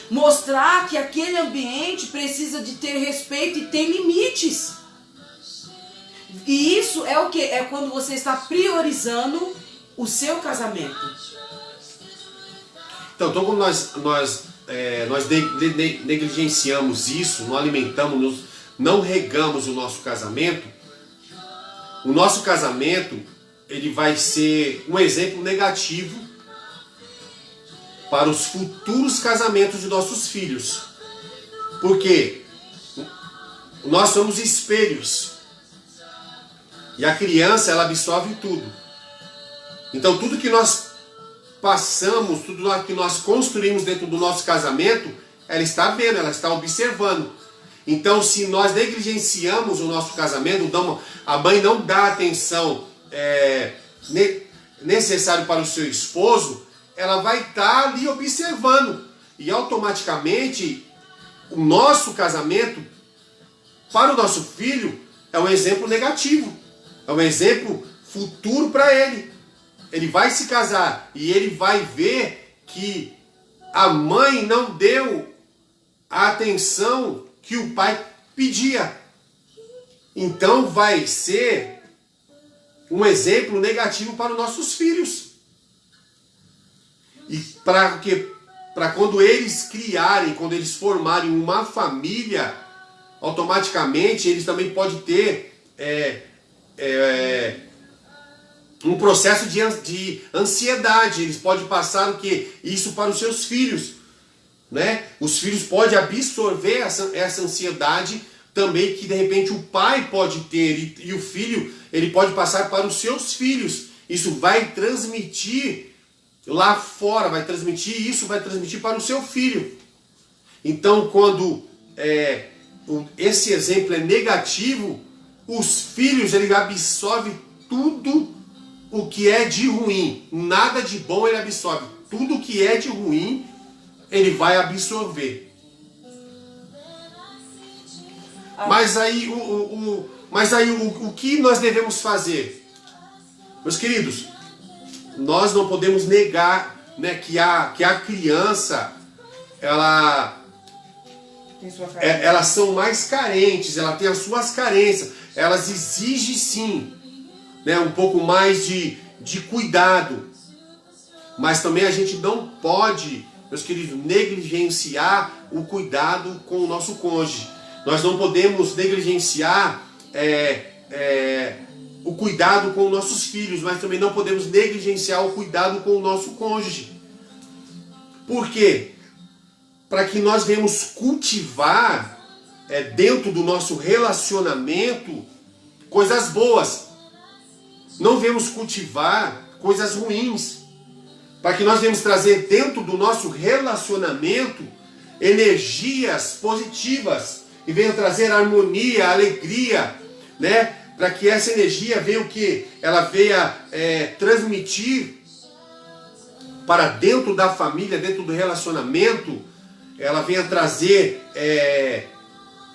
Mostrar que aquele ambiente precisa de ter respeito e tem limites. E isso é o que? É quando você está priorizando o seu casamento. Então como nós negligenciamos isso, não alimentamos, não regamos o nosso casamento ele vai ser um exemplo negativo para os futuros casamentos de nossos filhos. Porque nós somos espelhos. E a criança, ela absorve tudo. Então tudo que nós passamos, tudo que nós construímos dentro do nosso casamento, ela está vendo, ela está observando. Então se nós negligenciamos o nosso casamento, a mãe não dá atenção necessário para o seu esposo, ela vai estar ali observando. E automaticamente, o nosso casamento, para o nosso filho, é um exemplo negativo. É um exemplo futuro para ele. Ele vai se casar e ele vai ver que a mãe não deu a atenção que o pai pedia. Então vai ser um exemplo negativo para os nossos filhos. E para quando eles criarem, quando eles formarem uma família, automaticamente eles também podem ter um processo de ansiedade. Eles podem passar o quê? Isso para os seus filhos, né? Os filhos podem absorver essa ansiedade também, que de repente o pai pode ter, e o filho ele pode passar para os seus filhos. Isso vai transmitir lá fora, vai transmitir para o seu filho. Então, quando esse exemplo é negativo, os filhos ele absorvem tudo o que é de ruim. Nada de bom ele absorve. Tudo o que é de ruim ele vai absorver. Mas aí o que nós devemos fazer? Meus queridos, nós não podemos negar, né, que a criança, elas são mais carentes, ela tem as suas carências, elas exigem sim, né, um pouco mais de cuidado. Mas também a gente não pode, meus queridos, negligenciar o cuidado com o nosso cônjuge. Nós não podemos negligenciar o cuidado com os nossos filhos, mas também não podemos negligenciar o cuidado com o nosso cônjuge. Por quê? Para que nós venhamos cultivar dentro do nosso relacionamento coisas boas. Não venhamos cultivar coisas ruins. Para que nós venhamos trazer dentro do nosso relacionamento energias positivas e venham trazer harmonia, alegria, né? Para que essa energia venha o quê? Ela venha transmitir para dentro da família, dentro do relacionamento, ela venha trazer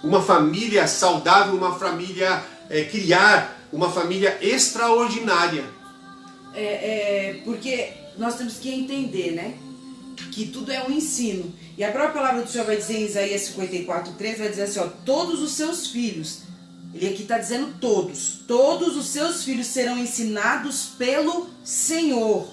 uma família saudável, uma família, criar uma família extraordinária. Porque nós temos que entender, né? Que tudo é um ensino. E a própria palavra do Senhor vai dizer em Isaías 54:3, vai dizer assim, ó, todos os seus filhos, ele aqui está dizendo todos os seus filhos serão ensinados pelo Senhor,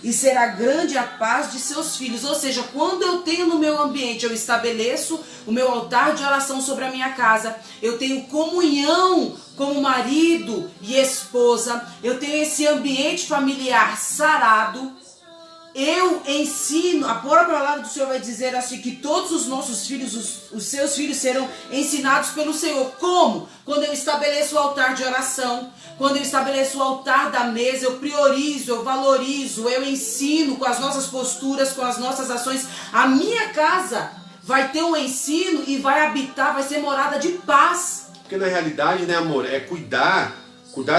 e será grande a paz de seus filhos. Ou seja, quando eu tenho no meu ambiente, eu estabeleço o meu altar de oração sobre a minha casa, eu tenho comunhão como marido e esposa, eu tenho esse ambiente familiar sarado, eu ensino, a própria palavra do Senhor vai dizer assim, que todos os nossos filhos, os seus filhos serão ensinados pelo Senhor. Como? Quando eu estabeleço o altar de oração, quando eu estabeleço o altar da mesa, eu priorizo, eu valorizo, eu ensino com as nossas posturas, com as nossas ações. A minha casa vai ter um ensino e vai habitar, vai ser morada de paz. Porque na realidade, né, amor, cuidar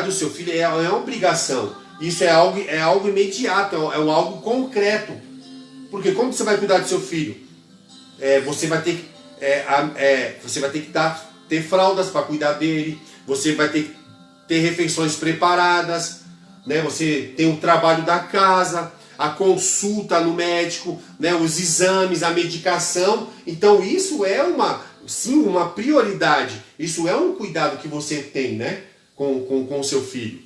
do seu filho é uma obrigação. Isso é algo imediato, é algo concreto. Porque como você vai cuidar do seu filho? Você vai ter que ter fraldas para cuidar dele, você vai ter que ter refeições preparadas, né? Você tem o trabalho da casa, a consulta no médico, né? Os exames, a medicação. Então isso é uma prioridade. Isso é um cuidado que você tem, né? Com o seu filho.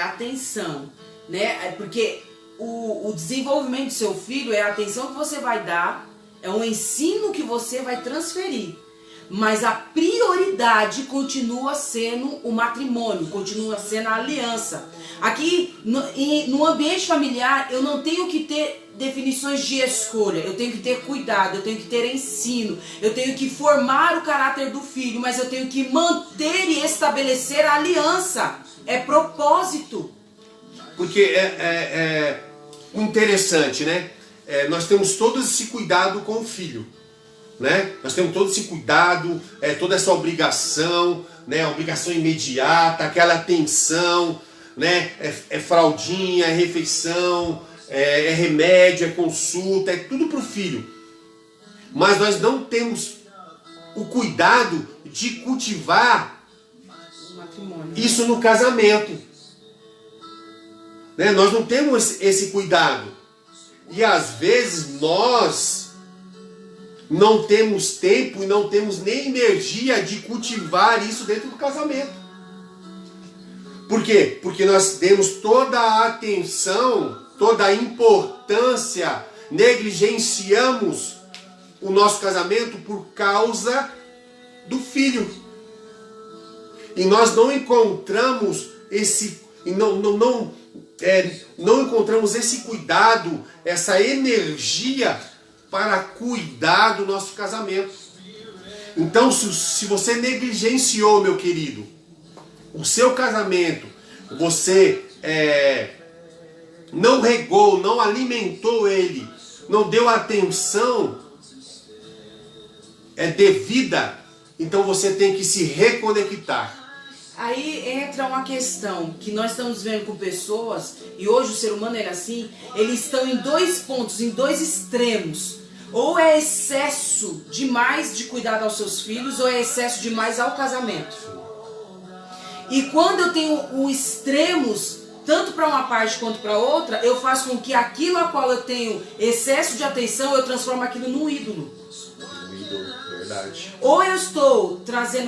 Atenção, né? Porque o desenvolvimento do seu filho é a atenção que você vai dar, é um ensino que você vai transferir. Mas a prioridade continua sendo o matrimônio, continua sendo a aliança. Aqui, no ambiente familiar, eu não tenho que ter definições de escolha, eu tenho que ter cuidado, eu tenho que ter ensino, eu tenho que formar o caráter do filho, mas eu tenho que manter e estabelecer a aliança. É propósito. Porque é interessante, né? Nós temos todo esse cuidado com o filho, né? Nós temos todo esse cuidado, toda essa obrigação, né? A obrigação imediata, aquela atenção, né? É fraldinha, é refeição, é remédio, é consulta, é tudo para o filho. Mas nós não temos o cuidado de cultivar isso no casamento. Né? Nós não temos esse cuidado. E às vezes nós não temos tempo e não temos nem energia de cultivar isso dentro do casamento. Por quê? Porque nós demos toda a atenção, toda a importância, negligenciamos o nosso casamento por causa do filho. E nós não encontramos não encontramos esse cuidado, essa energia para cuidar do nosso casamento. Então, se você negligenciou, meu querido, o seu casamento, você não regou, não alimentou ele, não deu atenção devida, então você tem que se reconectar. Aí entra uma questão que nós estamos vendo com pessoas, e hoje o ser humano é assim, eles estão em dois pontos, em dois extremos. Ou é excesso demais de cuidar aos seus filhos, ou é excesso demais ao casamento. E quando eu tenho os extremos, tanto para uma parte quanto para outra, eu faço com que aquilo a qual eu tenho excesso de atenção, eu transformo aquilo num ídolo. Verdade. Ou eu estou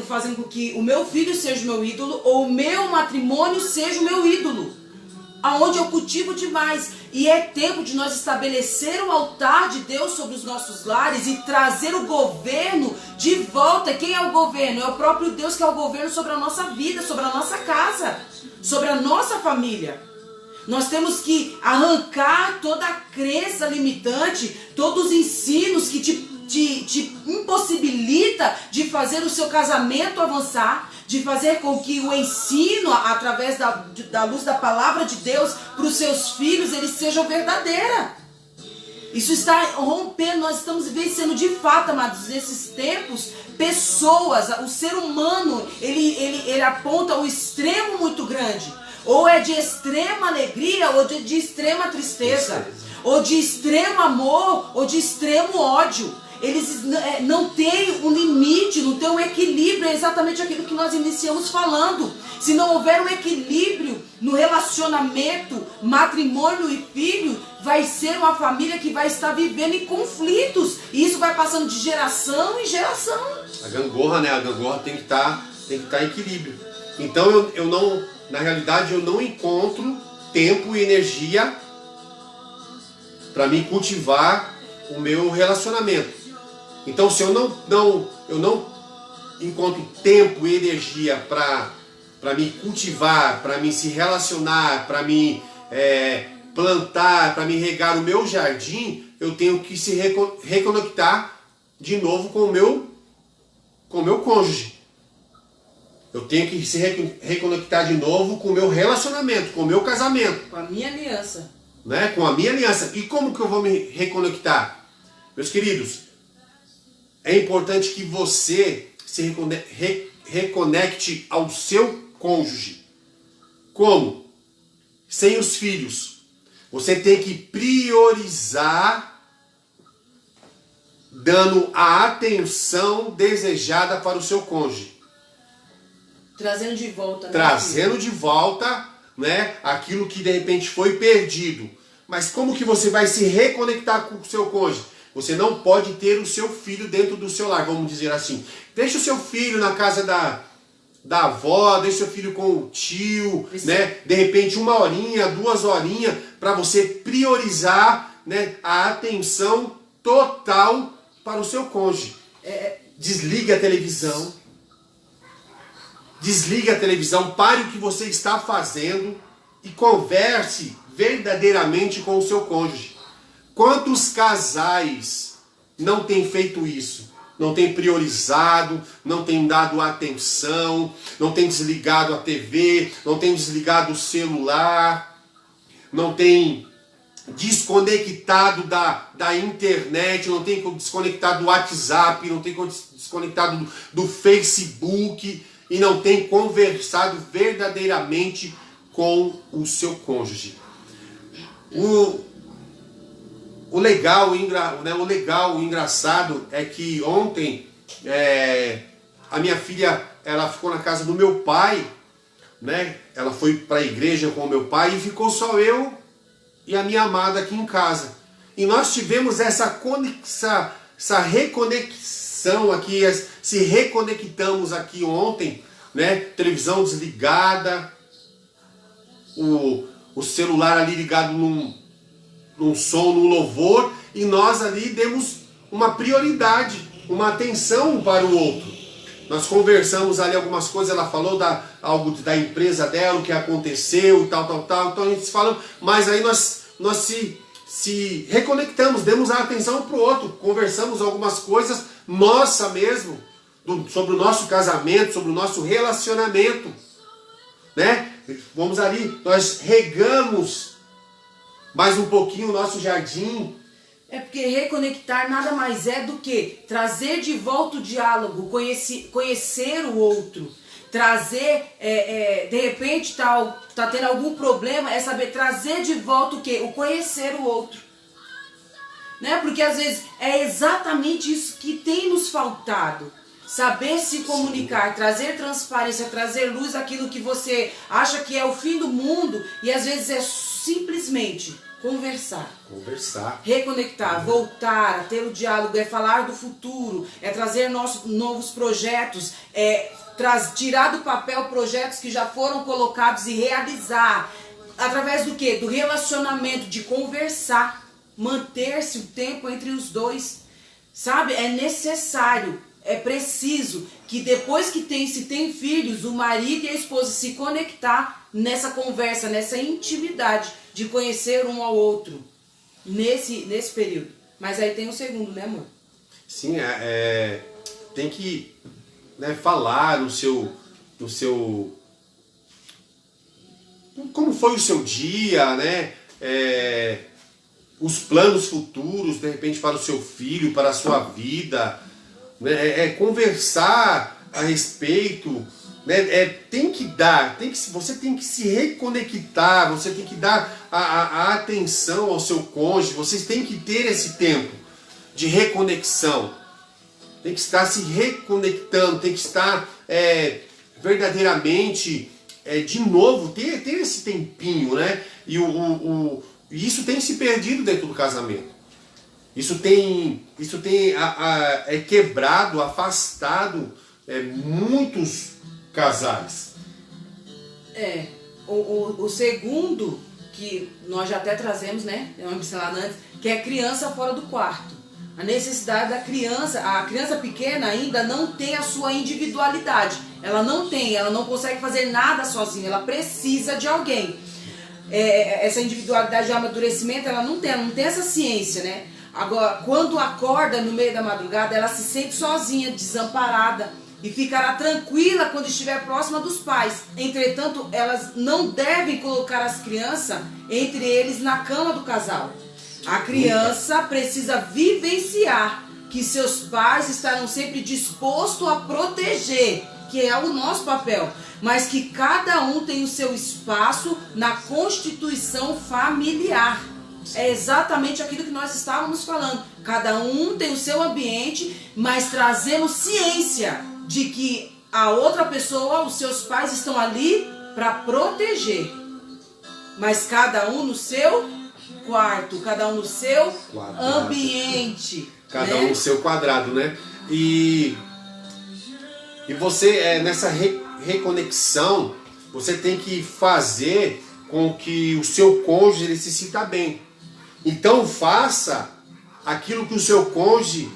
fazendo com que o meu filho seja o meu ídolo, ou o meu matrimônio seja o meu ídolo, aonde eu cultivo demais. E é tempo de nós estabelecer o altar de Deus sobre os nossos lares e trazer o governo de volta. Quem é o governo? É o próprio Deus que é o governo sobre a nossa vida, sobre a nossa casa, sobre a nossa família. Nós temos que arrancar toda a crença limitante, todos os ensinos que te impossibilita de fazer o seu casamento avançar, de fazer com que o ensino através da luz da palavra de Deus para os seus filhos, ele seja verdadeira. Isso está rompendo, nós estamos vencendo de fato, amados, nesses tempos, pessoas, o ser humano, ele aponta um extremo muito grande, ou é de extrema alegria, ou de extrema tristeza, ou de extremo amor, ou de extremo ódio. Eles não têm um limite, não têm um equilíbrio, é exatamente aquilo que nós iniciamos falando. Se não houver um equilíbrio no relacionamento, matrimônio e filho, vai ser uma família que vai estar vivendo em conflitos. E isso vai passando de geração em geração. A gangorra, né? A gangorra tem que estar em equilíbrio. Então na realidade eu não encontro tempo e energia para me cultivar o meu relacionamento. Então, se eu não encontro tempo e energia para me cultivar, para me se relacionar, para me plantar, para me regar o meu jardim, eu tenho que se reconectar de novo com o meu cônjuge. Eu tenho que se reconectar de novo com o meu relacionamento, com o meu casamento. Com a minha aliança. Né? Com a minha aliança. E como que eu vou me reconectar? Meus queridos, é importante que você se reconecte ao seu cônjuge. Como? Sem os filhos. Você tem que priorizar dando a atenção desejada para o seu cônjuge. Trazendo de volta. Trazendo de volta, né, aquilo que de repente foi perdido. Mas como que você vai se reconectar com o seu cônjuge? Você não pode ter o seu filho dentro do seu lar, vamos dizer assim. Deixa o seu filho na casa da avó, deixa o seu filho com o tio, né? De repente 1 horinha, 2 horinhas, para você priorizar, né, a atenção total para o seu cônjuge. Desliga a televisão. Desliga a televisão, pare o que você está fazendo e converse verdadeiramente com o seu cônjuge. Quantos casais não têm feito isso? Não têm priorizado, não têm dado atenção, não têm desligado a TV, não têm desligado o celular, não têm desconectado da internet, não têm desconectado do WhatsApp, não têm desconectado do Facebook e não têm conversado verdadeiramente com o seu cônjuge. O legal, o engraçado é que ontem a minha filha, ela ficou na casa do meu pai, né? Ela foi para a igreja com o meu pai e ficou só eu e a minha amada aqui em casa. E nós tivemos essa reconexão aqui, se reconectamos aqui ontem, né? Televisão desligada, o celular ali ligado num som, num louvor, e nós ali demos uma prioridade, uma atenção para o outro. Nós conversamos ali algumas coisas, ela falou algo da empresa dela, o que aconteceu e tal. Então a gente se fala, mas aí nós se reconectamos, demos a atenção para o outro, conversamos algumas coisas, nossa mesmo, sobre o nosso casamento, sobre o nosso relacionamento, né? Vamos ali, nós regamos mais um pouquinho o nosso jardim. É porque reconectar nada mais é do que trazer de volta o diálogo, conhecer o outro, trazer, de repente tá tendo algum problema, é saber trazer de volta o quê? O conhecer o outro. Né? Porque às vezes é exatamente isso que tem nos faltado. Saber se comunicar, trazer transparência, trazer luz àquilo que você acha que é o fim do mundo, e às vezes é simplesmente conversar, reconectar, voltar a ter o diálogo, é falar do futuro, é trazer novos projetos, tirar do papel projetos que já foram colocados e realizar, através do quê? Do relacionamento, de conversar, manter-se o tempo entre os dois, sabe? É necessário, é preciso que depois que se tem filhos, o marido e a esposa se conectar nessa conversa, nessa intimidade, de conhecer um ao outro, nesse período. Mas aí tem o segundo, né, amor? Sim, tem que, né, falar no seu... Como foi o seu dia, né? Os planos futuros, de repente, para o seu filho, para a sua vida, né? Conversar a respeito, né? Você tem que se reconectar, você tem que dar a atenção ao seu cônjuge, vocês têm que ter esse tempo de reconexão, tem que estar se reconectando, tem que estar verdadeiramente, de novo, ter esse tempinho, né? E isso tem se perdido dentro do casamento. Isso tem quebrado, afastado muitos casais. O segundo, que nós já até trazemos, né? É uma pincelada antes, que é criança fora do quarto. A necessidade da criança, a criança pequena ainda não tem a sua individualidade. Ela não consegue fazer nada sozinha, ela precisa de alguém. Essa individualidade de amadurecimento, ela não tem essa ciência, né? Agora, quando acorda no meio da madrugada, ela se sente sozinha, desamparada, e ficará tranquila quando estiver próxima dos pais. Entretanto, elas não devem colocar as crianças entre eles na cama do casal. A criança precisa vivenciar que seus pais estarão sempre dispostos a proteger, que é o nosso papel, mas que cada um tem o seu espaço na constituição familiar. É exatamente aquilo que nós estávamos falando. Cada um tem o seu ambiente, mas trazemos ciência de que a outra pessoa, os seus pais, estão ali para proteger. Mas cada um no seu quarto, cada um no seu ambiente. Cada um no seu quadrado, né? E você, nessa reconexão, você tem que fazer com que o seu cônjuge ele se sinta bem. Então faça aquilo que o seu cônjuge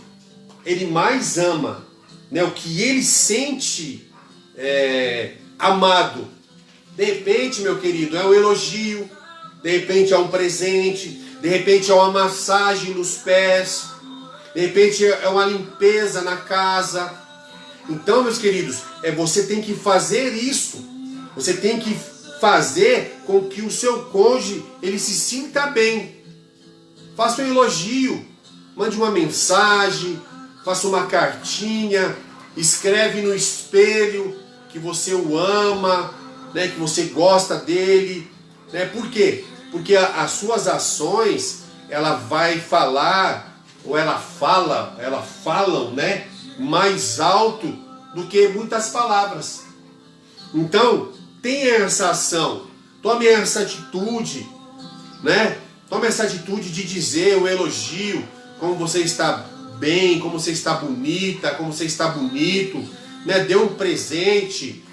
ele mais ama, né? O que ele sente amado. De repente, meu querido, é um elogio, de repente é um presente, de repente é uma massagem nos pés, de repente é uma limpeza na casa. Então, meus queridos, você tem que fazer isso. Você tem que fazer com que o seu cônjuge ele se sinta bem. Faça um elogio, mande uma mensagem, faça uma cartinha, escreve no espelho que você o ama, né, que você gosta dele, né? Por quê? Porque as suas ações, ela vai falar, ou elas falam, né, mais alto do que muitas palavras. Então, tenha essa ação, tome essa atitude, né? Tome essa atitude de dizer o elogio, como você está bem, como você está bonita, como você está bonito, né? Dê um presente,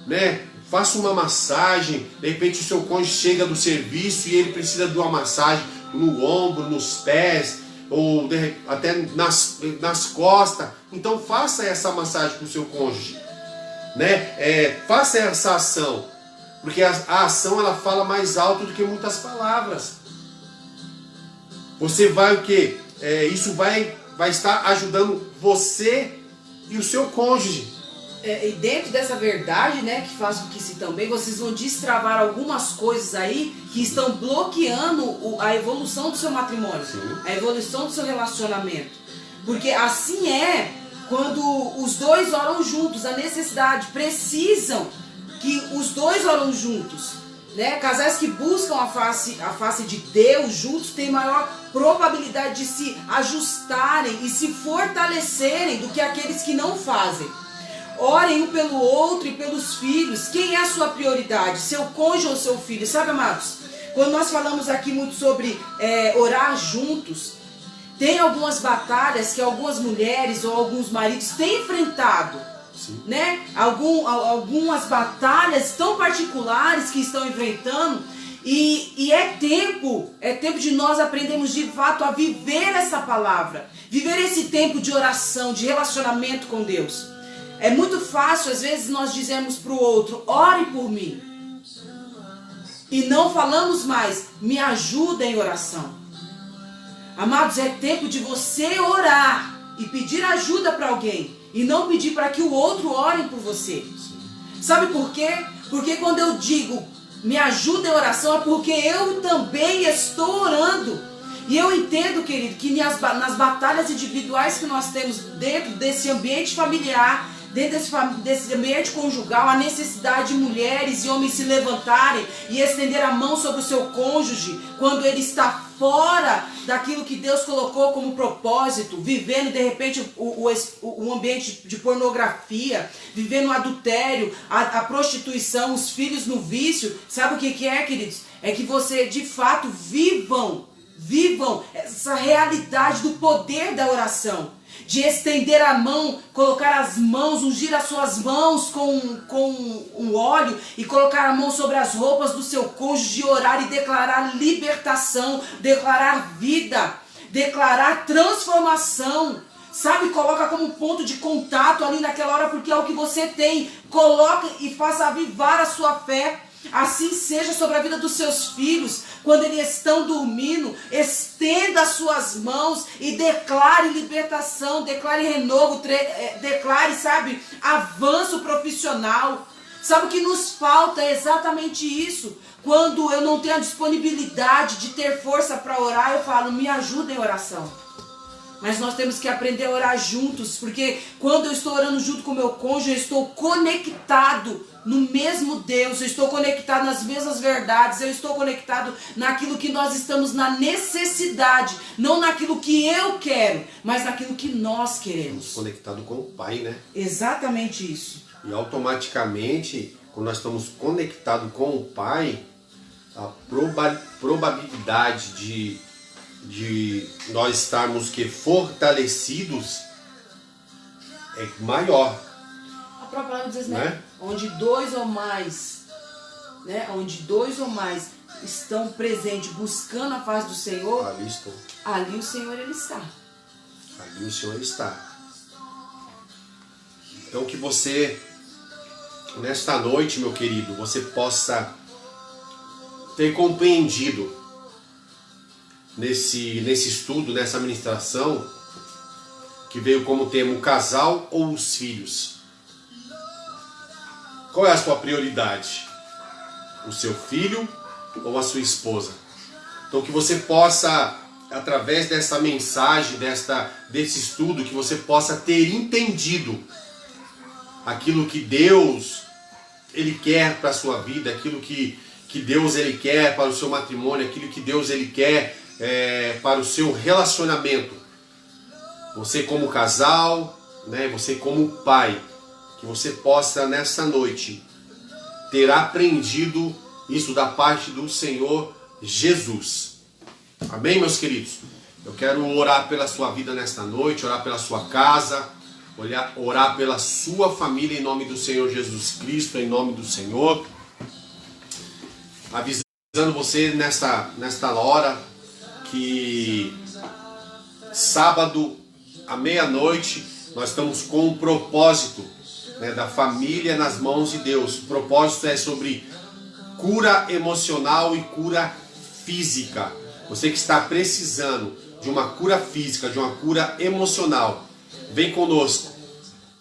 né? Faça uma massagem. De repente o seu cônjuge chega do serviço e ele precisa de uma massagem no ombro, nos pés, ou até nas costas. Então faça essa massagem para o seu cônjuge, né? Faça essa ação, porque a ação ela fala mais alto do que muitas palavras. Você vai o quê? Isso vai estar ajudando você e o seu cônjuge. E dentro dessa verdade, né, que faz com que se também, vocês vão destravar algumas coisas aí que estão bloqueando a evolução do seu matrimônio, Sim. A evolução do seu relacionamento. Porque assim é quando os dois oram juntos, a necessidade, precisam que os dois oram juntos. Né? Casais que buscam a face de Deus juntos têm maior probabilidade de se ajustarem e se fortalecerem do que aqueles que não fazem. Orem um pelo outro e pelos filhos. Quem é a sua prioridade? Seu cônjuge ou seu filho? Sabe, amados? Quando nós falamos aqui muito sobre orar juntos, tem algumas batalhas que algumas mulheres ou alguns maridos têm enfrentado. Né? Algumas batalhas tão particulares que estão enfrentando. E é tempo de nós aprendermos de fato a viver essa palavra. Viver esse tempo de oração, de relacionamento com Deus. É muito fácil, às vezes, nós dizemos para o outro, ore por mim. E não falamos mais, me ajuda em oração. Amados, é tempo de você orar e pedir ajuda para alguém. E não pedir para que o outro ore por você. Sabe por quê? Porque quando eu digo, me ajuda em oração, é porque eu também estou orando. E eu entendo, querido, que nas batalhas individuais que nós temos dentro desse ambiente familiar, dentro desse ambiente conjugal, a necessidade de mulheres e homens se levantarem e estender a mão sobre o seu cônjuge quando ele está fora daquilo que Deus colocou como propósito, vivendo de repente o ambiente de pornografia, vivendo o adultério, a prostituição, os filhos no vício. Sabe o que é, queridos? É que você de fato vivam essa realidade do poder da oração. De estender a mão, colocar as mãos, ungir as suas mãos com um óleo e colocar a mão sobre as roupas do seu cônjuge, orar e declarar libertação, declarar vida, declarar transformação. Sabe, coloca como ponto de contato ali naquela hora, porque é o que você tem. Coloca e faça avivar a sua fé. Assim seja sobre a vida dos seus filhos. Quando eles estão dormindo, estenda as suas mãos e declare libertação, declare renovo, declare, sabe, avanço profissional. Sabe o que nos falta? É exatamente isso. Quando eu não tenho a disponibilidade de ter força para orar, eu falo, me ajuda em oração. Mas nós temos que aprender a orar juntos, porque quando eu estou orando junto com o meu cônjuge, eu estou conectado no mesmo Deus, eu estou conectado nas mesmas verdades, eu estou conectado naquilo que nós estamos na necessidade, não naquilo que eu quero, mas naquilo que nós queremos. Estamos conectados com o Pai, né? Exatamente isso. E automaticamente, quando nós estamos conectados com o Pai, a probabilidade de nós estarmos fortalecidos é maior. A própria palavra diz, né? Onde dois ou mais, né? Onde dois ou mais estão presentes buscando a face do Senhor, Ali estou. Ali o Senhor ele está. Ali o Senhor está. Então que você, nesta noite, meu querido, você possa ter compreendido nesse estudo, nessa ministração, que veio como tema o casal ou os filhos. Qual é a sua prioridade? O seu filho ou a sua esposa? Então que você possa, através dessa mensagem, desse estudo, que você possa ter entendido aquilo que Deus Ele quer para a sua vida, aquilo que Deus Ele quer para o seu matrimônio, aquilo que Deus Ele quer para o seu relacionamento. Você como casal, né, você como pai, que você possa nessa noite ter aprendido isso da parte do Senhor Jesus. Amém, meus queridos? Eu quero orar pela sua vida nesta noite, orar pela sua casa, orar pela sua família em nome do Senhor Jesus Cristo, em nome do Senhor. Avisando você nesta hora que sábado à meia-noite nós estamos com um propósito, né, da família nas mãos de Deus. O propósito é sobre cura emocional e cura física. Você que está precisando de uma cura física, de uma cura emocional, vem conosco.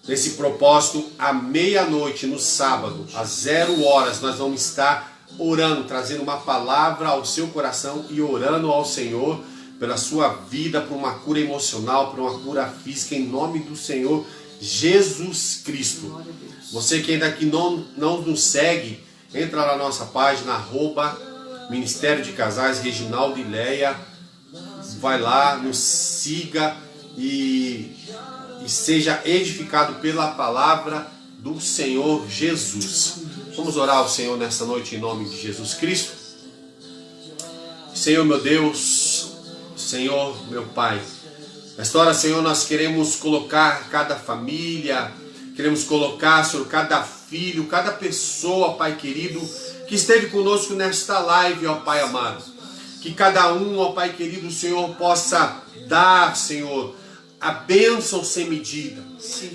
Nesse propósito, à meia-noite, no sábado, às 0 horas, nós vamos estar orando, trazendo uma palavra ao seu coração e orando ao Senhor pela sua vida, por uma cura emocional, por uma cura física, em nome do Senhor Jesus Cristo. Você que ainda aqui não nos segue, entra lá na nossa página, @Ministério de Casais Reginaldo e Leia. Vai lá, nos siga e seja edificado pela palavra do Senhor Jesus. Vamos orar ao Senhor nessa noite em nome de Jesus Cristo. Senhor meu Deus, Senhor meu Pai, nesta hora, Senhor, nós queremos colocar cada família, queremos colocar, Senhor, cada filho, cada pessoa, Pai querido, que esteve conosco nesta live, ó Pai amado. Que cada um, ó Pai querido, o Senhor possa dar, Senhor, a bênção sem medida.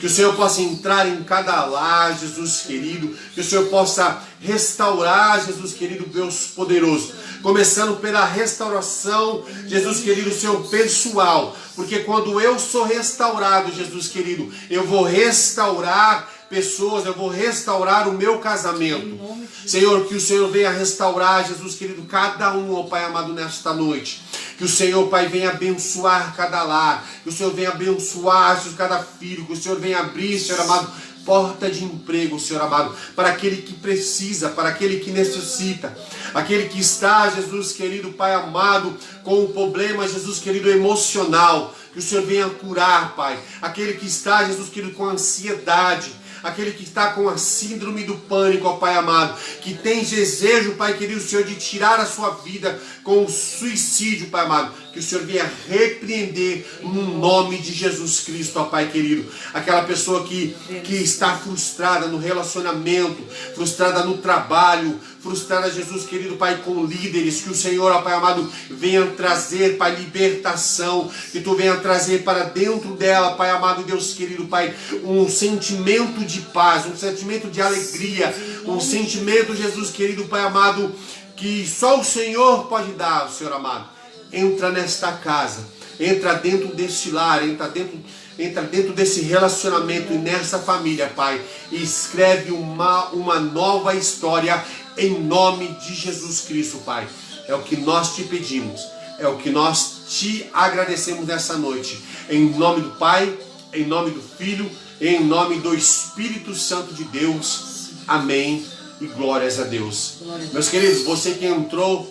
Que o Senhor possa entrar em cada lar, Jesus querido. Que o Senhor possa restaurar, Jesus querido, Deus poderoso. Começando pela restauração, Jesus querido, seu pessoal. Porque quando eu sou restaurado, Jesus querido, eu vou restaurar pessoas, eu vou restaurar o meu casamento. Senhor, que o Senhor venha restaurar, Jesus querido, cada um, ó Pai amado, nesta noite. Que o Senhor, Pai, venha abençoar cada lar. Que o Senhor venha abençoar, Jesus, cada filho. Que o Senhor venha abrir, Senhor amado, porta de emprego, Senhor amado, para aquele que precisa, para aquele que necessita, aquele que está, Jesus querido, Pai amado, com um problema, Jesus querido, emocional. Que o Senhor venha curar, Pai. Aquele que está, Jesus querido, com ansiedade, aquele que está com a síndrome do pânico, ó Pai amado, que tem desejo, Pai querido, Senhor, de tirar a sua vida com o suicídio, Pai amado, que o Senhor venha repreender no nome de Jesus Cristo, ó Pai querido. Aquela pessoa que está frustrada no relacionamento, frustrada no trabalho, frustrada, Jesus querido, Pai, com líderes, que o Senhor, ó Pai amado, venha trazer, Pai, libertação, que Tu venha trazer para dentro dela, Pai amado, Deus querido, Pai, um sentimento de paz, um sentimento de alegria, um sentimento, Jesus querido, Pai amado, que só o Senhor pode dar, Senhor amado. Entra nesta casa, entra dentro deste lar, entra dentro desse relacionamento e nessa família, Pai, e escreve uma nova história em nome de Jesus Cristo, Pai. É o que nós te pedimos, é o que nós te agradecemos nessa noite, em nome do Pai, em nome do Filho, em nome do Espírito Santo de Deus. Amém e glórias a Deus. Meus queridos, você que entrou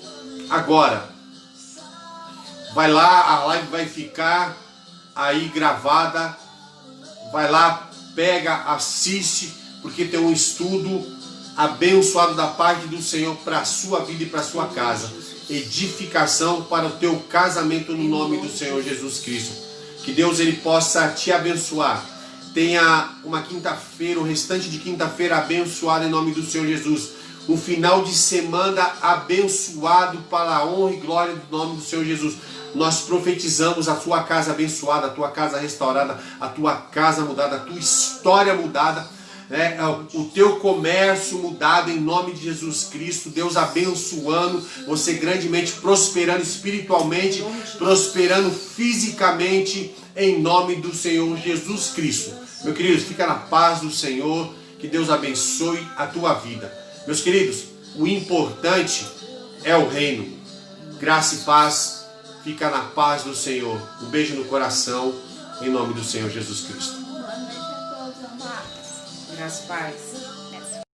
agora, vai lá, a live vai ficar aí gravada. Vai lá, pega, assiste, porque tem um estudo abençoado da parte do Senhor para a sua vida e para a sua casa. Edificação para o teu casamento no nome do Senhor Jesus Cristo. Que Deus ele possa te abençoar. Tenha uma quinta-feira, o restante de quinta-feira abençoado em nome do Senhor Jesus. Um final de semana abençoado para a honra e glória do nome do Senhor Jesus. Nós profetizamos a tua casa abençoada, a tua casa restaurada, a tua casa mudada, a tua história mudada, né? O teu comércio mudado em nome de Jesus Cristo. Deus abençoando, você grandemente prosperando espiritualmente, prosperando fisicamente em nome do Senhor Jesus Cristo. Meu querido, fica na paz do Senhor, que Deus abençoe a tua vida. Meus queridos, o importante é o reino. Graça e paz. Fica na paz do Senhor. Um beijo no coração, em nome do Senhor Jesus Cristo. Boa noite a todos, amados. Graças e paz.